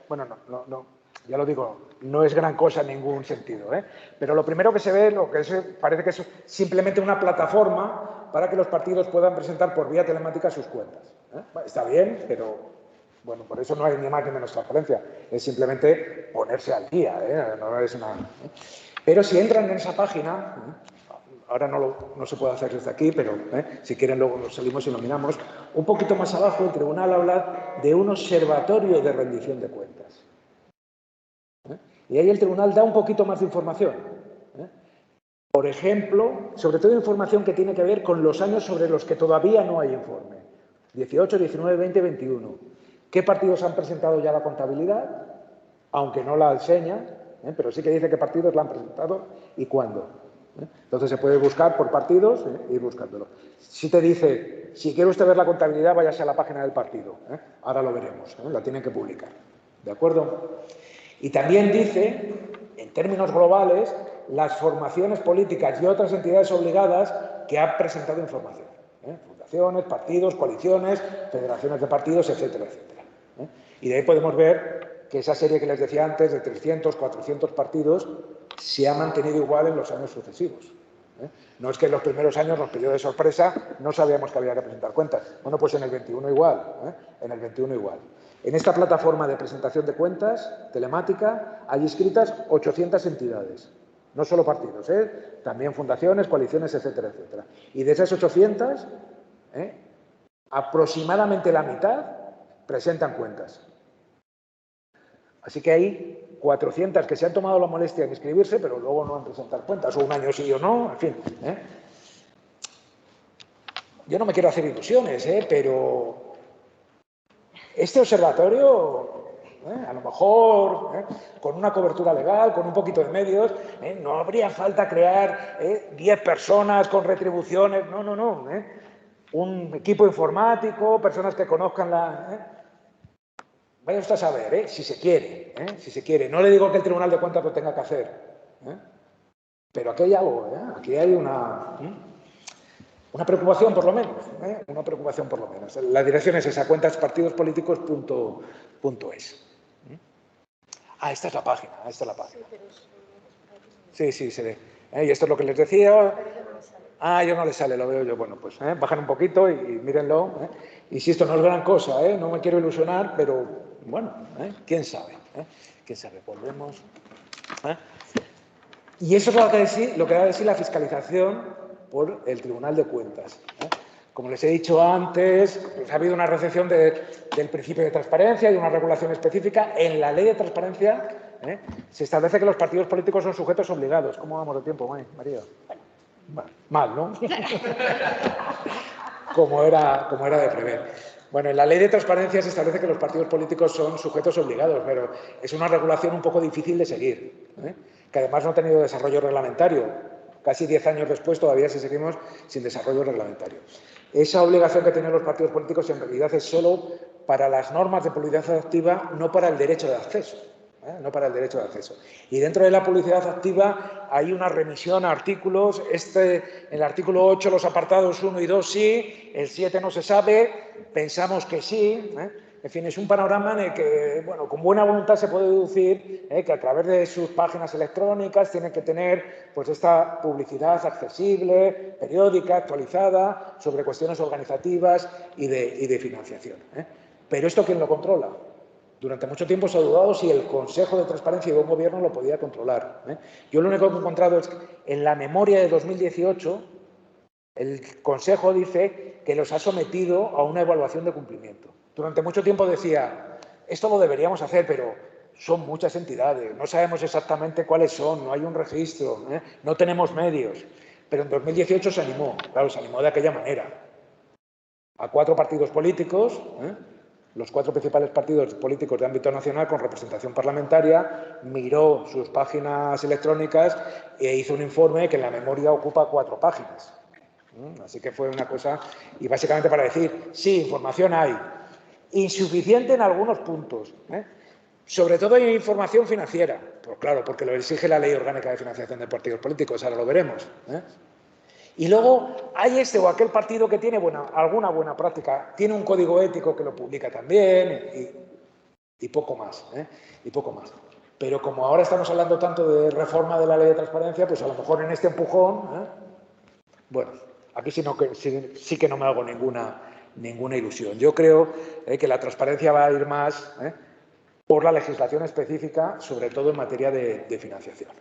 Bueno, no, ya lo digo, no es gran cosa en ningún sentido. Pero lo primero que se ve, parece que es simplemente una plataforma para que los partidos puedan presentar por vía telemática sus cuentas. Está bien, pero bueno, por eso no hay ni más ni menos transparencia. Es simplemente ponerse al día, no es una... Pero si entran en esa página, ahora no se puede hacer desde aquí, pero si quieren luego nos salimos y lo miramos. Un poquito más abajo el tribunal habla de un observatorio de rendición de cuentas. Y ahí el tribunal da un poquito más de información. Por ejemplo, sobre todo información que tiene que ver con los años sobre los que todavía no hay informe. 18, 19, 20, 21. ¿Qué partidos han presentado ya la contabilidad? Aunque no la enseña, pero sí que dice qué partidos la han presentado y cuándo. Entonces se puede buscar por partidos e ir buscándolo. Si te dice, si quiere usted ver la contabilidad, váyase a la página del partido. Ahora lo veremos, la tienen que publicar. ¿De acuerdo? Y también dice, en términos globales, las formaciones políticas y otras entidades obligadas que han presentado información. Fundaciones, partidos, coaliciones, federaciones de partidos, etcétera, etcétera. Y de ahí podemos ver que esa serie que les decía antes, de 300, 400 partidos, se ha mantenido igual en los años sucesivos. No es que en los primeros años nos pilló de sorpresa, no sabíamos que había que presentar cuentas. Bueno, pues en el 21 igual, en el 21 igual. En esta plataforma de presentación de cuentas telemática hay inscritas 800 entidades, no solo partidos, también fundaciones, coaliciones, etcétera, etcétera. Y de esas 800, aproximadamente la mitad presentan cuentas. Así que hay 400 que se han tomado la molestia de inscribirse, pero luego no han presentado cuentas, o un año sí o no, en fin. Yo no me quiero hacer ilusiones, pero este observatorio, a lo mejor, con una cobertura legal, con un poquito de medios, no habría falta crear 10 personas con retribuciones, no. Un equipo informático, personas que conozcan la... Vaya usted a saber, si se quiere, si se quiere. No le digo que el Tribunal de Cuentas lo tenga que hacer, pero aquí hay algo, aquí hay una preocupación por lo menos, una preocupación por lo menos. La dirección es esa, cuentaspartidospoliticos.es. Esta es la página, Sí, se ve. Y esto es lo que les decía. Yo no les sale, lo veo yo. Bueno, pues bajan un poquito y mírenlo. Insisto, no es gran cosa, no me quiero ilusionar, pero bueno, quién sabe. ¿Quién sabe? Volvemos. Y eso es lo que va a decir la fiscalización por el Tribunal de Cuentas. Como les he dicho antes, pues ha habido una recepción del principio de transparencia y una regulación específica. En la ley de transparencia se establece que los partidos políticos son sujetos obligados. ¿Cómo vamos de tiempo, María? Mal, ¿no? como era de prever. Bueno, en la ley de transparencia se establece que los partidos políticos son sujetos obligados, pero es una regulación un poco difícil de seguir, que además no ha tenido desarrollo reglamentario. Casi 10 años después todavía seguimos sin desarrollo reglamentario. Esa obligación que tienen los partidos políticos en realidad es solo para las normas de publicidad activa, no para el derecho de acceso. No para el derecho de acceso. Y dentro de la publicidad activa hay una remisión a artículos. En el artículo 8 los apartados 1 y 2 sí, el 7 no se sabe, pensamos que sí. En fin, es un panorama en el que, bueno, con buena voluntad se puede deducir que a través de sus páginas electrónicas tienen que tener pues esta publicidad accesible, periódica, actualizada, sobre cuestiones organizativas y de financiación. Pero ¿esto quién lo controla? Durante mucho tiempo se ha dudado si el Consejo de Transparencia y Buen Gobierno lo podía controlar. Yo lo único que he encontrado es que en la memoria de 2018 el Consejo dice que los ha sometido a una evaluación de cumplimiento. Durante mucho tiempo decía, esto lo deberíamos hacer, pero son muchas entidades, no sabemos exactamente cuáles son, no hay un registro, no tenemos medios. Pero en 2018 se animó de aquella manera. A 4 partidos políticos, los 4 principales partidos políticos de ámbito nacional con representación parlamentaria, miró sus páginas electrónicas e hizo un informe que en la memoria ocupa 4 páginas. Así que fue una cosa, y básicamente para decir, sí, información hay, insuficiente en algunos puntos, sobre todo hay información financiera, pues claro, porque lo exige la Ley Orgánica de Financiación de Partidos Políticos, ahora lo veremos. Y luego hay este o aquel partido que tiene alguna buena práctica, tiene un código ético que lo publica también y poco más, Pero como ahora estamos hablando tanto de reforma de la Ley de Transparencia, pues a lo mejor en este empujón, bueno, aquí sí que no me hago ninguna ilusión. Yo creo que la transparencia va a ir más por la legislación específica, sobre todo en materia de financiación.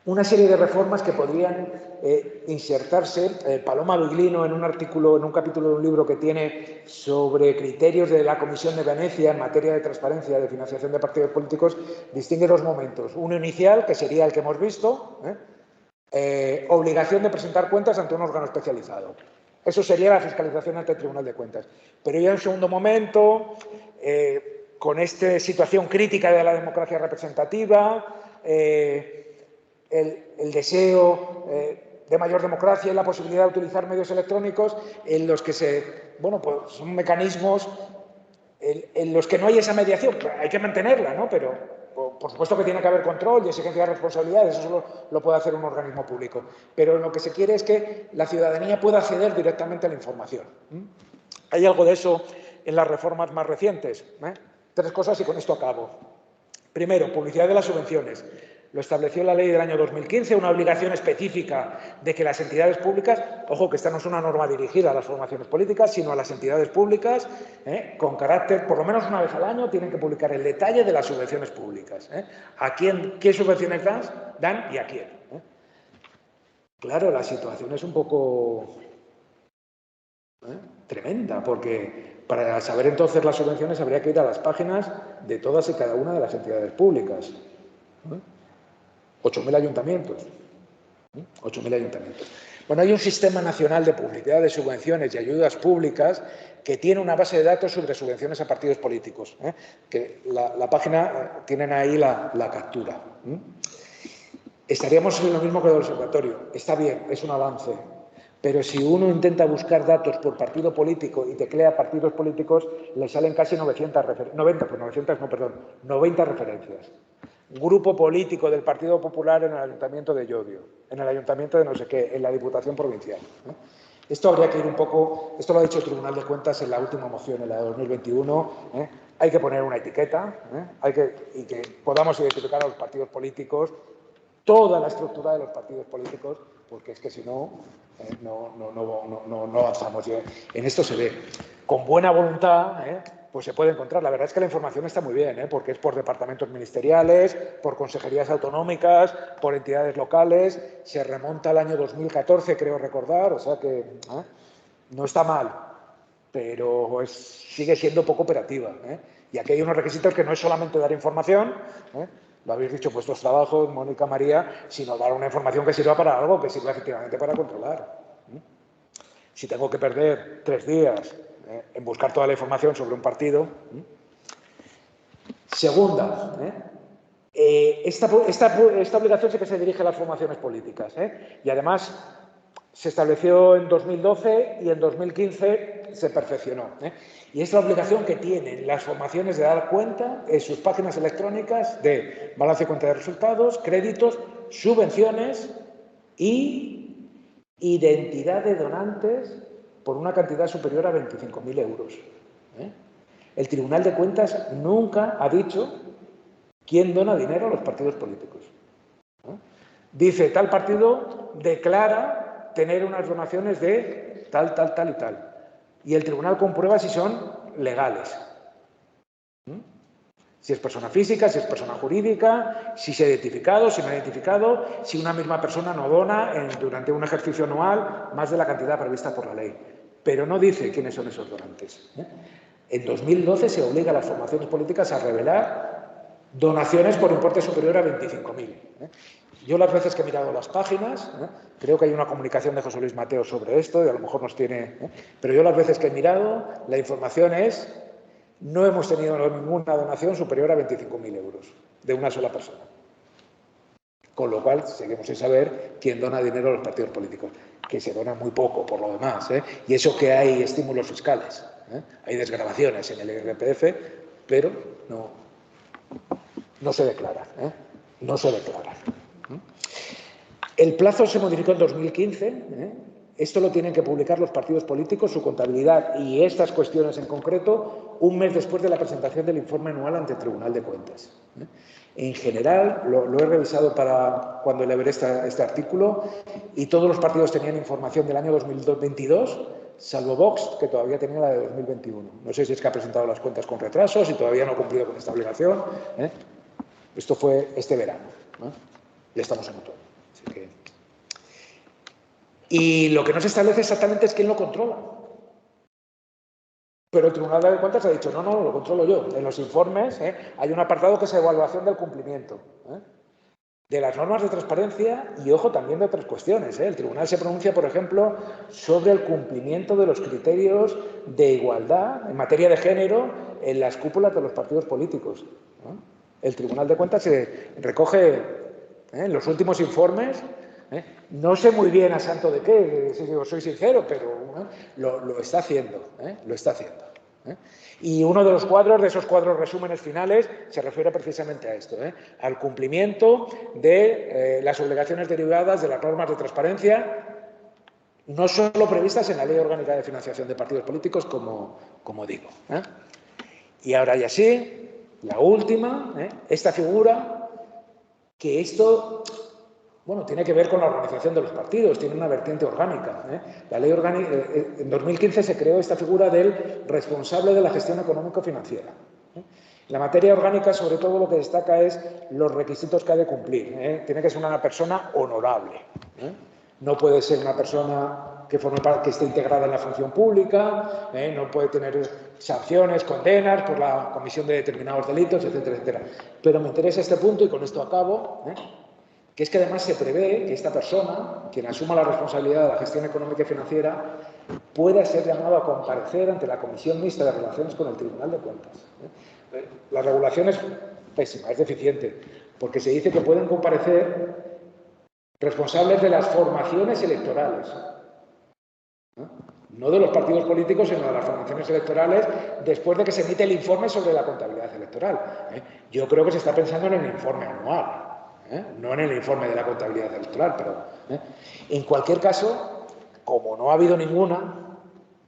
una serie de reformas que podrían insertarse. Paloma Biglino, en un artículo, en un capítulo de un libro que tiene sobre criterios de la Comisión de Venecia en materia de transparencia de financiación de partidos políticos, distingue dos momentos. Uno inicial, que sería el que hemos visto, obligación de presentar cuentas ante un órgano especializado. Eso sería la fiscalización ante el Tribunal de Cuentas. Pero ya en segundo momento, con esta situación crítica de la democracia representativa, el deseo de mayor democracia y la posibilidad de utilizar medios electrónicos en los que pues son mecanismos en los que no hay esa mediación. Hay que mantenerla, ¿no? Pero por supuesto que tiene que haber control y exigencia de responsabilidades, eso solo lo puede hacer un organismo público. Pero lo que se quiere es que la ciudadanía pueda acceder directamente a la información. Hay algo de eso en las reformas más recientes. Tres cosas y con esto acabo. Primero, publicidad de las subvenciones. Lo estableció la ley del año 2015, una obligación específica de que las entidades públicas, ojo que esta no es una norma dirigida a las formaciones políticas, sino a las entidades públicas, con carácter, por lo menos una vez al año, tienen que publicar el detalle de las subvenciones públicas. ¿A quién, qué subvenciones dan y a quién? Claro, la situación es un poco tremenda, porque para saber entonces las subvenciones habría que ir a las páginas de todas y cada una de las entidades públicas. 8.000 ayuntamientos. 8.000 ayuntamientos. Bueno, hay un sistema nacional de publicidad de subvenciones y ayudas públicas que tiene una base de datos sobre subvenciones a partidos políticos. Que la página, tienen ahí la captura. Estaríamos en lo mismo que el observatorio. Está bien, es un avance. Pero si uno intenta buscar datos por partido político y teclea partidos políticos, le salen casi 90 referencias. Grupo político del Partido Popular en el Ayuntamiento de Llodio, en el Ayuntamiento de no sé qué, en la Diputación Provincial. Esto habría que ir un poco, esto lo ha dicho el Tribunal de Cuentas en la última moción, en la de 2021, hay que poner una etiqueta, y que podamos identificar a los partidos políticos, toda la estructura de los partidos políticos, porque es que si no, no avanzamos. En esto se ve. Con buena voluntad, pues se puede encontrar. La verdad es que la información está muy bien, porque es por departamentos ministeriales, por consejerías autonómicas, por entidades locales. Se remonta al año 2014, creo recordar, o sea que no está mal, pero sigue siendo poco operativa. Y aquí hay unos requisitos que no es solamente dar información, lo habéis dicho en vuestros trabajos, Mónica, María, sino dar una información que sirva para algo, que sirva efectivamente para controlar. Si tengo que perder 3 días en buscar toda la información sobre un partido. Segunda, esta obligación sí que se dirige a las formaciones políticas. Y además se estableció en 2012 y en 2015 se perfeccionó. Y es la obligación que tienen las formaciones de dar cuenta en sus páginas electrónicas de balance y cuenta de resultados, créditos, subvenciones y identidad de donantes por una cantidad superior a 25.000 euros. El Tribunal de Cuentas nunca ha dicho quién dona dinero a los partidos políticos. Dice, tal partido declara tener unas donaciones de tal, tal, tal y tal. Y el tribunal comprueba si son legales. Si es persona física, si es persona jurídica, si se ha identificado, si no ha identificado, si una misma persona no dona durante un ejercicio anual más de la cantidad prevista por la ley. Pero no dice quiénes son esos donantes. En 2012 se obliga a las formaciones políticas a revelar donaciones por importe superior a 25.000. Yo las veces que he mirado las páginas, creo que hay una comunicación de José Luis Mateo sobre esto y a lo mejor nos tiene... pero yo las veces que he mirado, la información es: no hemos tenido ninguna donación superior a 25.000 euros de una sola persona. Con lo cual, seguimos sin saber quién dona dinero a los partidos políticos, que se dona muy poco por lo demás. Y eso que hay estímulos fiscales, hay desgravaciones en el IRPF, pero no se declara. No se declara. El plazo se modificó en 2015. Esto lo tienen que publicar los partidos políticos, su contabilidad y estas cuestiones en concreto, un mes después de la presentación del informe anual ante el Tribunal de Cuentas. En general, lo he revisado para cuando le veré este artículo, y todos los partidos tenían información del año 2022, salvo Vox, que todavía tenía la de 2021. No sé si es que ha presentado las cuentas con retraso, si todavía no ha cumplido con esta obligación. Esto fue este verano. Ya estamos en otoño. Y lo que no se establece exactamente es quién lo controla. Pero el Tribunal de Cuentas ha dicho, no, lo controlo yo. En los informes hay un apartado que es evaluación del cumplimiento de las normas de transparencia y, ojo, también de otras cuestiones. El Tribunal se pronuncia, por ejemplo, sobre el cumplimiento de los criterios de igualdad en materia de género en las cúpulas de los partidos políticos. El Tribunal de Cuentas se recoge en los últimos informes. No sé muy bien a santo de qué, si os soy sincero, pero lo está haciendo, lo está haciendo. Y uno de los cuadros, de esos cuadros resúmenes finales, se refiere precisamente a esto, al cumplimiento de las obligaciones derivadas de las normas de transparencia, no solo previstas en la Ley Orgánica de Financiación de Partidos Políticos, como digo. Y ahora ya sí, la última, esta figura, que esto... Bueno, tiene que ver con la organización de los partidos, tiene una vertiente orgánica. La ley orgánica, en 2015 se creó esta figura del responsable de la gestión económico-financiera. La materia orgánica, sobre todo, lo que destaca es los requisitos que ha de cumplir. Tiene que ser una persona honorable. No puede ser una persona que esté integrada en la función pública, no puede tener sanciones, condenas por la comisión de determinados delitos, etcétera, etcétera. Pero me interesa este punto y con esto acabo, que es que además se prevé que esta persona, quien asuma la responsabilidad de la gestión económica y financiera, pueda ser llamado a comparecer ante la Comisión Mixta de Relaciones con el Tribunal de Cuentas. La regulación es pésima, es deficiente, porque se dice que pueden comparecer responsables de las formaciones electorales, no de los partidos políticos, sino de las formaciones electorales, después de que se emite el informe sobre la contabilidad electoral. Yo creo que se está pensando en el informe anual. No en el informe de la contabilidad electoral, pero en cualquier caso, como no ha habido ninguna,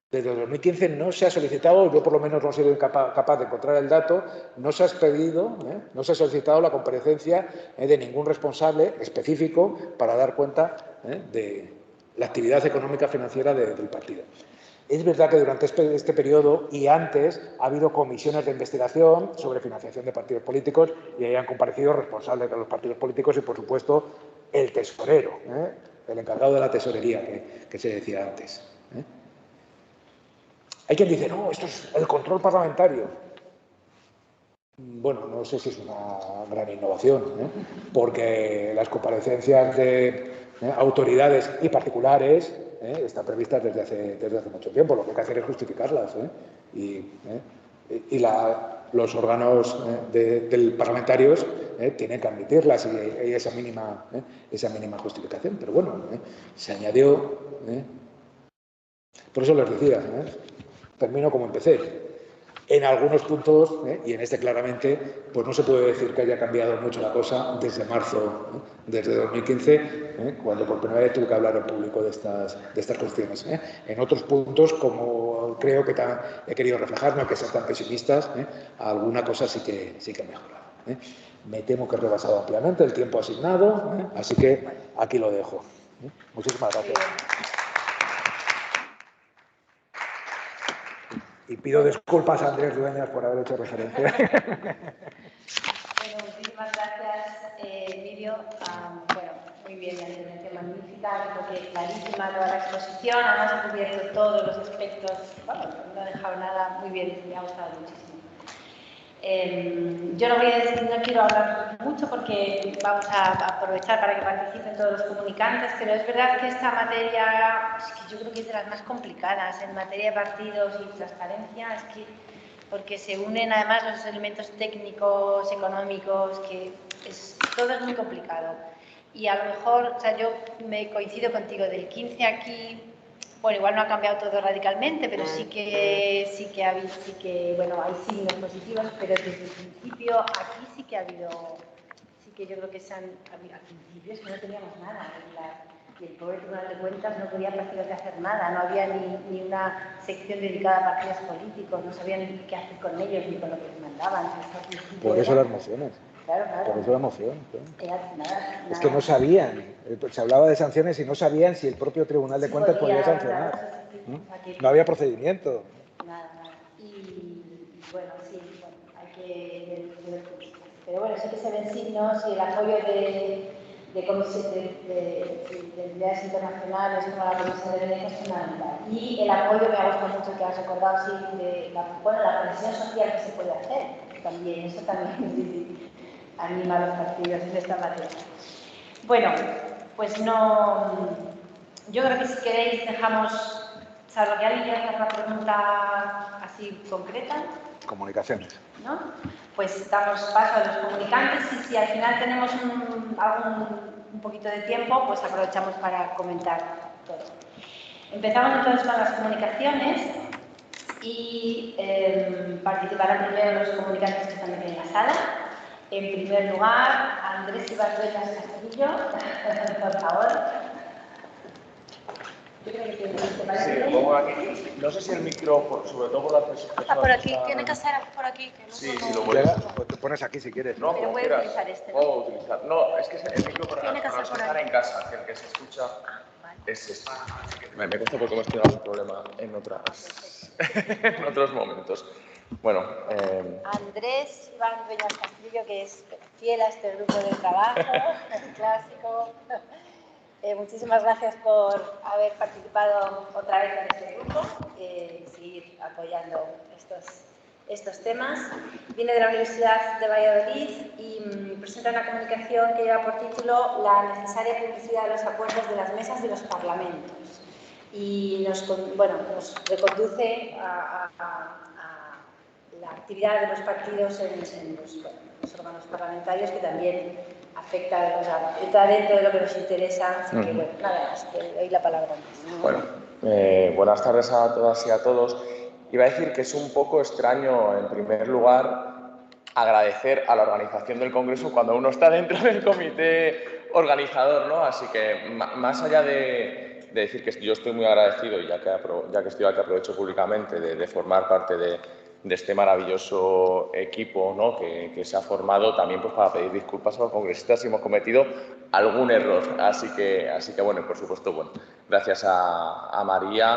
desde 2015 no se ha solicitado, yo por lo menos no he sido capaz de encontrar el dato, no se ha expedido, no se ha solicitado la comparecencia de ningún responsable específico para dar cuenta de la actividad económica financiera del partido. Es verdad que durante este periodo y antes ha habido comisiones de investigación sobre financiación de partidos políticos y ahí han comparecido responsables de los partidos políticos y, por supuesto, el tesorero, el encargado de la tesorería que se decía antes. Hay quien dice, no, esto es el control parlamentario. Bueno, no sé si es una gran innovación, porque las comparecencias de autoridades y particulares están previstas desde hace mucho tiempo. Lo que hay que hacer es justificarlas. Los órganos del parlamentarios tienen que admitirlas y hay esa mínima justificación. Pero bueno, se añadió. Por eso les decía, termino como empecé. En algunos puntos, y en este claramente, pues no se puede decir que haya cambiado mucho la cosa desde marzo, desde 2015, cuando por primera vez tuve que hablar en público de estas cuestiones. En otros puntos, como creo que he querido reflejar, no hay que ser tan pesimistas, alguna cosa sí que ha mejorado. Me temo que he rebasado ampliamente el tiempo asignado, así que aquí lo dejo. Muchísimas gracias. Y pido disculpas a Andrés Dueñas por haber hecho referencia. Bueno, muchísimas gracias, Emilio. Bueno, muy bien, la intervención magnífica, creo que clarísima toda la exposición, además ha cubierto todos los aspectos, bueno, no ha dejado nada, muy bien, me ha gustado muchísimo. Yo no quiero hablar mucho porque vamos a aprovechar para que participen todos los comunicantes, pero es verdad que esta materia, es que yo creo que es de las más complicadas en materia de partidos y transparencia, es que porque se unen además los elementos técnicos, económicos, que todo es muy complicado. Y a lo mejor, o sea, yo me coincido contigo, del 15 aquí, bueno, igual no ha cambiado todo radicalmente, pero sí que bueno, hay signos positivos, pero desde el principio aquí sí que ha habido, sí que yo creo que al principio es que no teníamos nada, y el pobre Tribunal de Cuentas no podía prácticamente hacer nada, no había ni una sección dedicada a partidos políticos, no sabían ni qué hacer con ellos ni con lo que les mandaban. Por eso las mociones. Claro. Por eso la moción. Nada. Es que no sabían, se hablaba de sanciones y no sabían si el propio Tribunal de Cuentas podía sancionar. No había procedimiento. Nada. Y bueno, sí, hay que ver. Pero bueno, sí que se ven signos y el apoyo de entidades internacionales como la Comisión de Venecia es fundamental. Y el apoyo, me ha gustado mucho que has recordado, sí, de la presión social que se puede hacer. También, eso también anima a los partidos en esta materia. Bueno, pues no... Yo creo que si queréis dejamos... salvo que alguien quiera hacer una pregunta así concreta. Comunicaciones. ¿No? Pues damos paso a los comunicantes y si al final tenemos un poquito de tiempo, pues aprovechamos para comentar todo. Empezamos entonces con las comunicaciones y participarán primero los comunicantes que están aquí en la sala. En primer lugar, Andrés Ibardueñas Castillo, por favor. Yo creo que tiene Sí, pongo aquí. No sé si el micro, sobre todo por las personas. Por aquí, tiene que ser por aquí. Que no Sí, como... sí, lo voy a Pues te pones aquí si quieres. No, pero puede utilizar este, ¿no? puedo utilizar. No, es que el micro para Tiene que los ser que por están ahí. en casa, que el que se escucha Vale. es este. Me cuesta porque hemos tenido algún problema en en otros momentos. Bueno, Andrés Iván Dueñas Castillo, que es fiel a este grupo de trabajo, clásico. Muchísimas gracias por haber participado otra vez en este grupo y seguir apoyando estos temas. Viene de la Universidad de Valladolid y presenta una comunicación que lleva por título La necesaria publicidad de los acuerdos de las mesas de los parlamentos. Y nos reconduce a la actividad de los partidos en los órganos parlamentarios, que también afecta, entra dentro de lo que nos interesa. Así que, bueno, nada más, te doy la palabra antes. bueno, buenas tardes a todas y a todos. Iba a decir que es un poco extraño, en primer lugar, agradecer a la organización del Congreso cuando uno está dentro del comité organizador, ¿no? Así que, más allá de decir que yo estoy muy agradecido, y ya que estoy aquí aprovecho públicamente de formar parte de este maravilloso equipo, ¿no? que se ha formado, también pues para pedir disculpas a los congresistas si hemos cometido algún error. Así que bueno, por supuesto, bueno, gracias a María,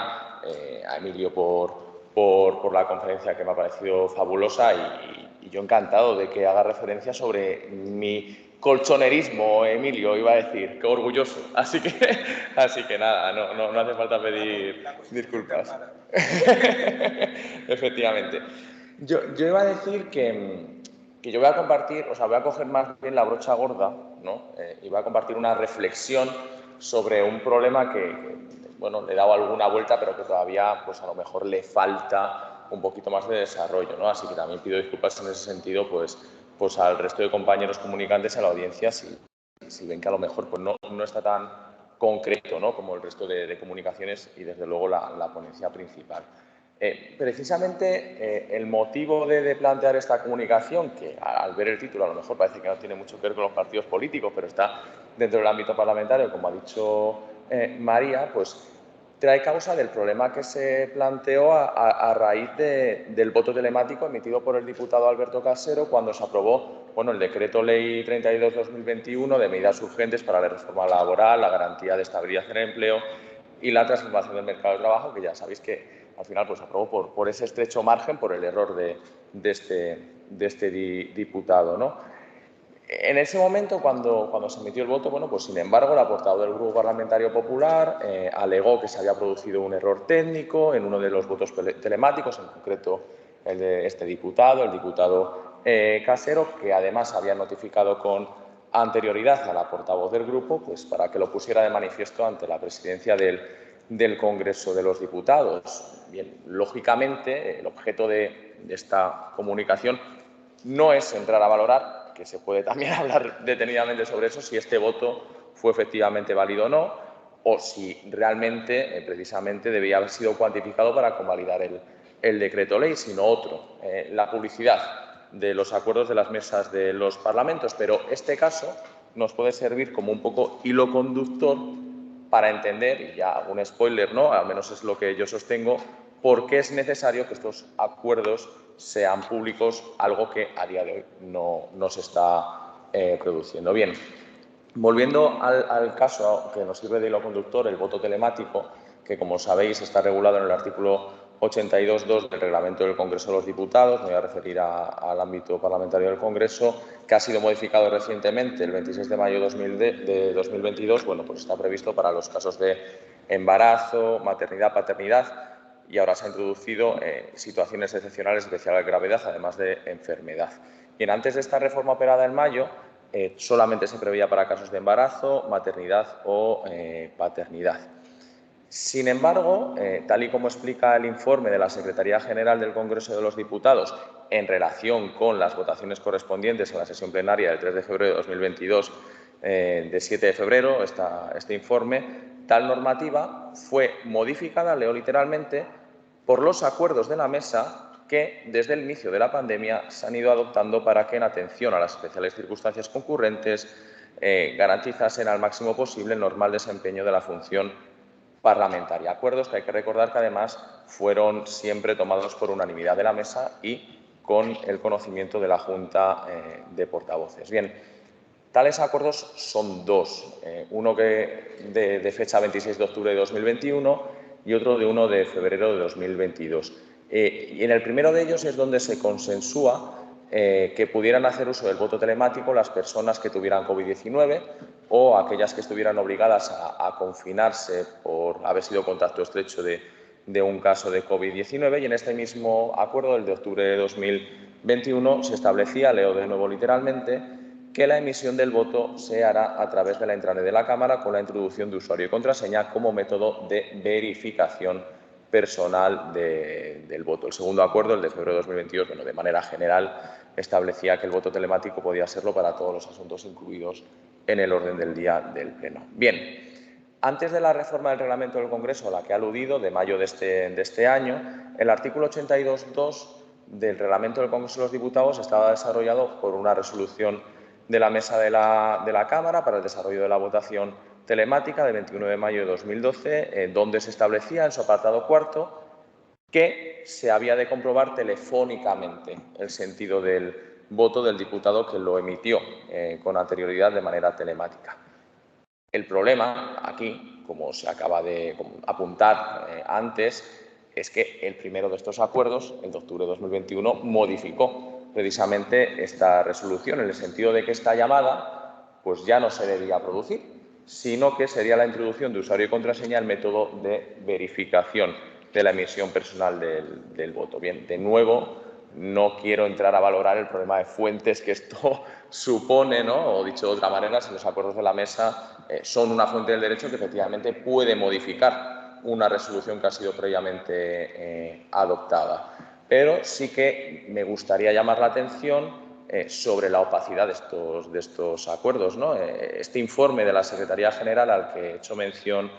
a Emilio por la conferencia, que me ha parecido fabulosa, y yo encantado de que haga referencia sobre mi colchonerismo, Emilio, iba a decir, qué orgulloso. Así que nada, no hace falta pedir disculpas. Efectivamente. Yo iba a decir que yo voy a compartir, o sea, voy a coger más bien la brocha gorda, ¿no? Y voy a compartir una reflexión sobre un problema que bueno, le he dado alguna vuelta, pero que todavía, pues a lo mejor le falta un poquito más de desarrollo, ¿no? Así que también pido disculpas en ese sentido, pues al resto de compañeros comunicantes, a la audiencia, si ven que a lo mejor pues no está tan concreto, ¿no? Como el resto de comunicaciones y, desde luego, la ponencia principal. Precisamente el motivo de plantear esta comunicación, que al ver el título a lo mejor parece que no tiene mucho que ver con los partidos políticos, pero está dentro del ámbito parlamentario, como ha dicho María, pues trae causa del problema que se planteó a raíz del voto telemático emitido por el diputado Alberto Casero cuando se aprobó, bueno, el Decreto Ley 32/2021 de medidas urgentes para la reforma laboral, la garantía de estabilidad en el empleo y la transformación del mercado de trabajo, que ya sabéis que al final pues aprobó por ese estrecho margen, por el error de este diputado, ¿no? En ese momento, cuando se emitió el voto, bueno, pues sin embargo, la portavoz del Grupo Parlamentario Popular alegó que se había producido un error técnico en uno de los votos telemáticos, en concreto el de este diputado, el diputado Casero, que además había notificado con anterioridad a la portavoz del grupo, pues para que lo pusiera de manifiesto ante la presidencia del Congreso de los Diputados. Bien, lógicamente, el objeto de esta comunicación no es entrar a valorar, que se puede también hablar detenidamente sobre eso, si este voto fue efectivamente válido o no, o si realmente, precisamente, debía haber sido cuantificado para convalidar el decreto ley, sino otro, la publicidad de los acuerdos de las mesas de los parlamentos. Pero este caso nos puede servir como un poco hilo conductor para entender, y ya hago un spoiler, ¿no? Al menos es lo que yo sostengo, por qué es necesario que estos acuerdos sean públicos, algo que a día de hoy no se está produciendo. Bien, volviendo al caso que nos sirve de hilo conductor, el voto telemático, que, como sabéis, está regulado en el artículo 82.2 del Reglamento del Congreso de los Diputados, me voy a referir al ámbito parlamentario del Congreso, que ha sido modificado recientemente, el 26 de mayo de 2022, bueno, pues está previsto para los casos de embarazo, maternidad, paternidad, y ahora se han introducido situaciones excepcionales de especial gravedad, además de enfermedad. Bien, antes de esta reforma operada en mayo, solamente se preveía para casos de embarazo, maternidad o paternidad. Sin embargo, tal y como explica el informe de la Secretaría General del Congreso de los Diputados en relación con las votaciones correspondientes a la sesión plenaria del 3 de febrero de 2022, de 7 de febrero, este informe, tal normativa fue modificada, leo literalmente, por los acuerdos de la mesa que, desde el inicio de la pandemia, se han ido adoptando para que, en atención a las especiales circunstancias concurrentes, garantizasen al máximo posible el normal desempeño de la función parlamentaria. Acuerdos que hay que recordar que, además, fueron siempre tomados por unanimidad de la mesa y con el conocimiento de la Junta de Portavoces. Bien, tales acuerdos son dos, uno de fecha 26 de octubre de 2021 y otro de 1 de febrero de 2022. Y en el primero de ellos es donde se consensúa que pudieran hacer uso del voto telemático las personas que tuvieran COVID-19 o aquellas que estuvieran obligadas a confinarse por haber sido contacto estrecho de un caso de COVID-19. Y en este mismo acuerdo, el de octubre de 2021, se establecía, leo de nuevo literalmente, que la emisión del voto se hará a través de la intranet de la Cámara con la introducción de usuario y contraseña como método de verificación personal del voto. El segundo acuerdo, el de febrero de 2022, bueno, de manera general establecía que el voto telemático podía serlo para todos los asuntos incluidos en el orden del día del Pleno. Bien, antes de la reforma del reglamento del Congreso, a la que ha aludido, de mayo de este año, el artículo 82.2 del reglamento del Congreso de los Diputados estaba desarrollado por una resolución de la mesa de la Cámara para el desarrollo de la votación telemática del 21 de mayo de 2012, donde se establecía en su apartado cuarto que se había de comprobar telefónicamente el sentido del voto del diputado que lo emitió con anterioridad de manera telemática. El problema aquí, como se acaba de apuntar antes, es que el primero de estos acuerdos, el de octubre de 2021, modificó precisamente esta resolución en el sentido de que esta llamada pues ya no se debía producir, sino que sería la introducción de usuario y contraseña el método de verificación de la emisión personal del voto. Bien, de nuevo, no quiero entrar a valorar el problema de fuentes que esto supone, ¿no? O dicho de otra manera, si los acuerdos de la mesa son una fuente del derecho que efectivamente puede modificar una resolución que ha sido previamente adoptada. Pero sí que me gustaría llamar la atención sobre la opacidad de estos acuerdos, ¿no? Este informe de la Secretaría General al que he hecho mención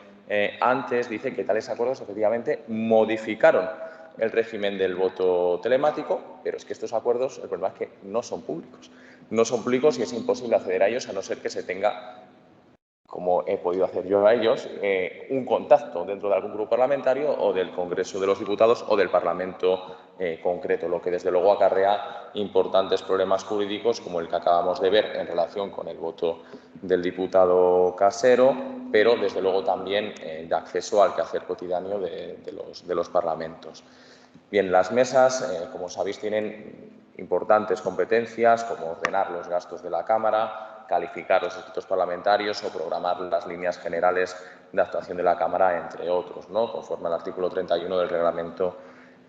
antes dice que tales acuerdos efectivamente modificaron el régimen del voto telemático, pero es que estos acuerdos, el problema es que no son públicos. No son públicos y es imposible acceder a ellos a no ser que se tenga, como he podido hacer yo a ellos, un contacto dentro de algún grupo parlamentario o del Congreso de los Diputados o del Parlamento concreto, lo que desde luego acarrea importantes problemas jurídicos como el que acabamos de ver en relación con el voto del diputado Casero, pero desde luego también de acceso al quehacer cotidiano de los parlamentos. Bien, las mesas, como sabéis, tienen importantes competencias como ordenar los gastos de la Cámara, calificar los asuntos parlamentarios o programar las líneas generales de actuación de la Cámara, entre otros, ¿no? Conforme al artículo 31 del Reglamento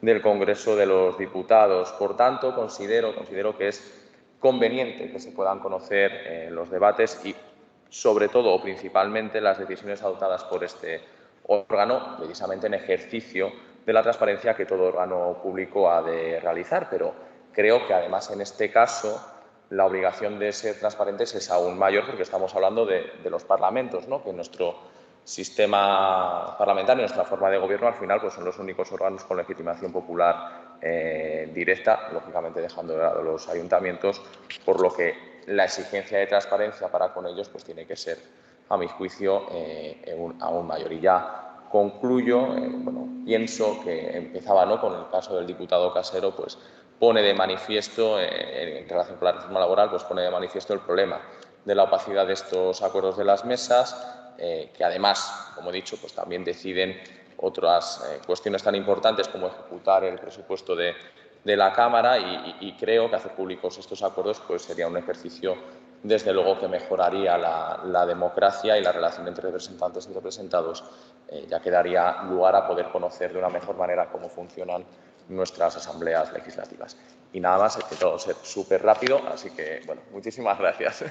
del Congreso de los Diputados. Por tanto, considero que es conveniente que se puedan conocer los debates y, sobre todo o principalmente, las decisiones adoptadas por este órgano, precisamente en ejercicio de la transparencia que todo órgano público ha de realizar. Pero creo que, además, en este caso, la obligación de ser transparentes es aún mayor porque estamos hablando de los parlamentos, ¿no? Que nuestro sistema parlamentario, nuestra forma de gobierno, al final pues son los únicos órganos con legitimación popular directa, lógicamente dejando de lado los ayuntamientos, por lo que la exigencia de transparencia para con ellos pues tiene que ser, a mi juicio, aún mayor. Y ya concluyo, pienso que empezaba, ¿no?, con el caso del diputado Casero, pues pone de manifiesto, en relación con la reforma laboral, pues pone de manifiesto el problema de la opacidad de estos acuerdos de las mesas, que además, como he dicho, pues también deciden otras cuestiones tan importantes como ejecutar el presupuesto de la Cámara y creo que hacer públicos estos acuerdos pues, sería un ejercicio, desde luego, que mejoraría la democracia y la relación entre representantes y representados, ya que daría lugar a poder conocer de una mejor manera cómo funcionan nuestras asambleas legislativas. Y nada más, he intentado ser súper rápido, así que, bueno, muchísimas gracias.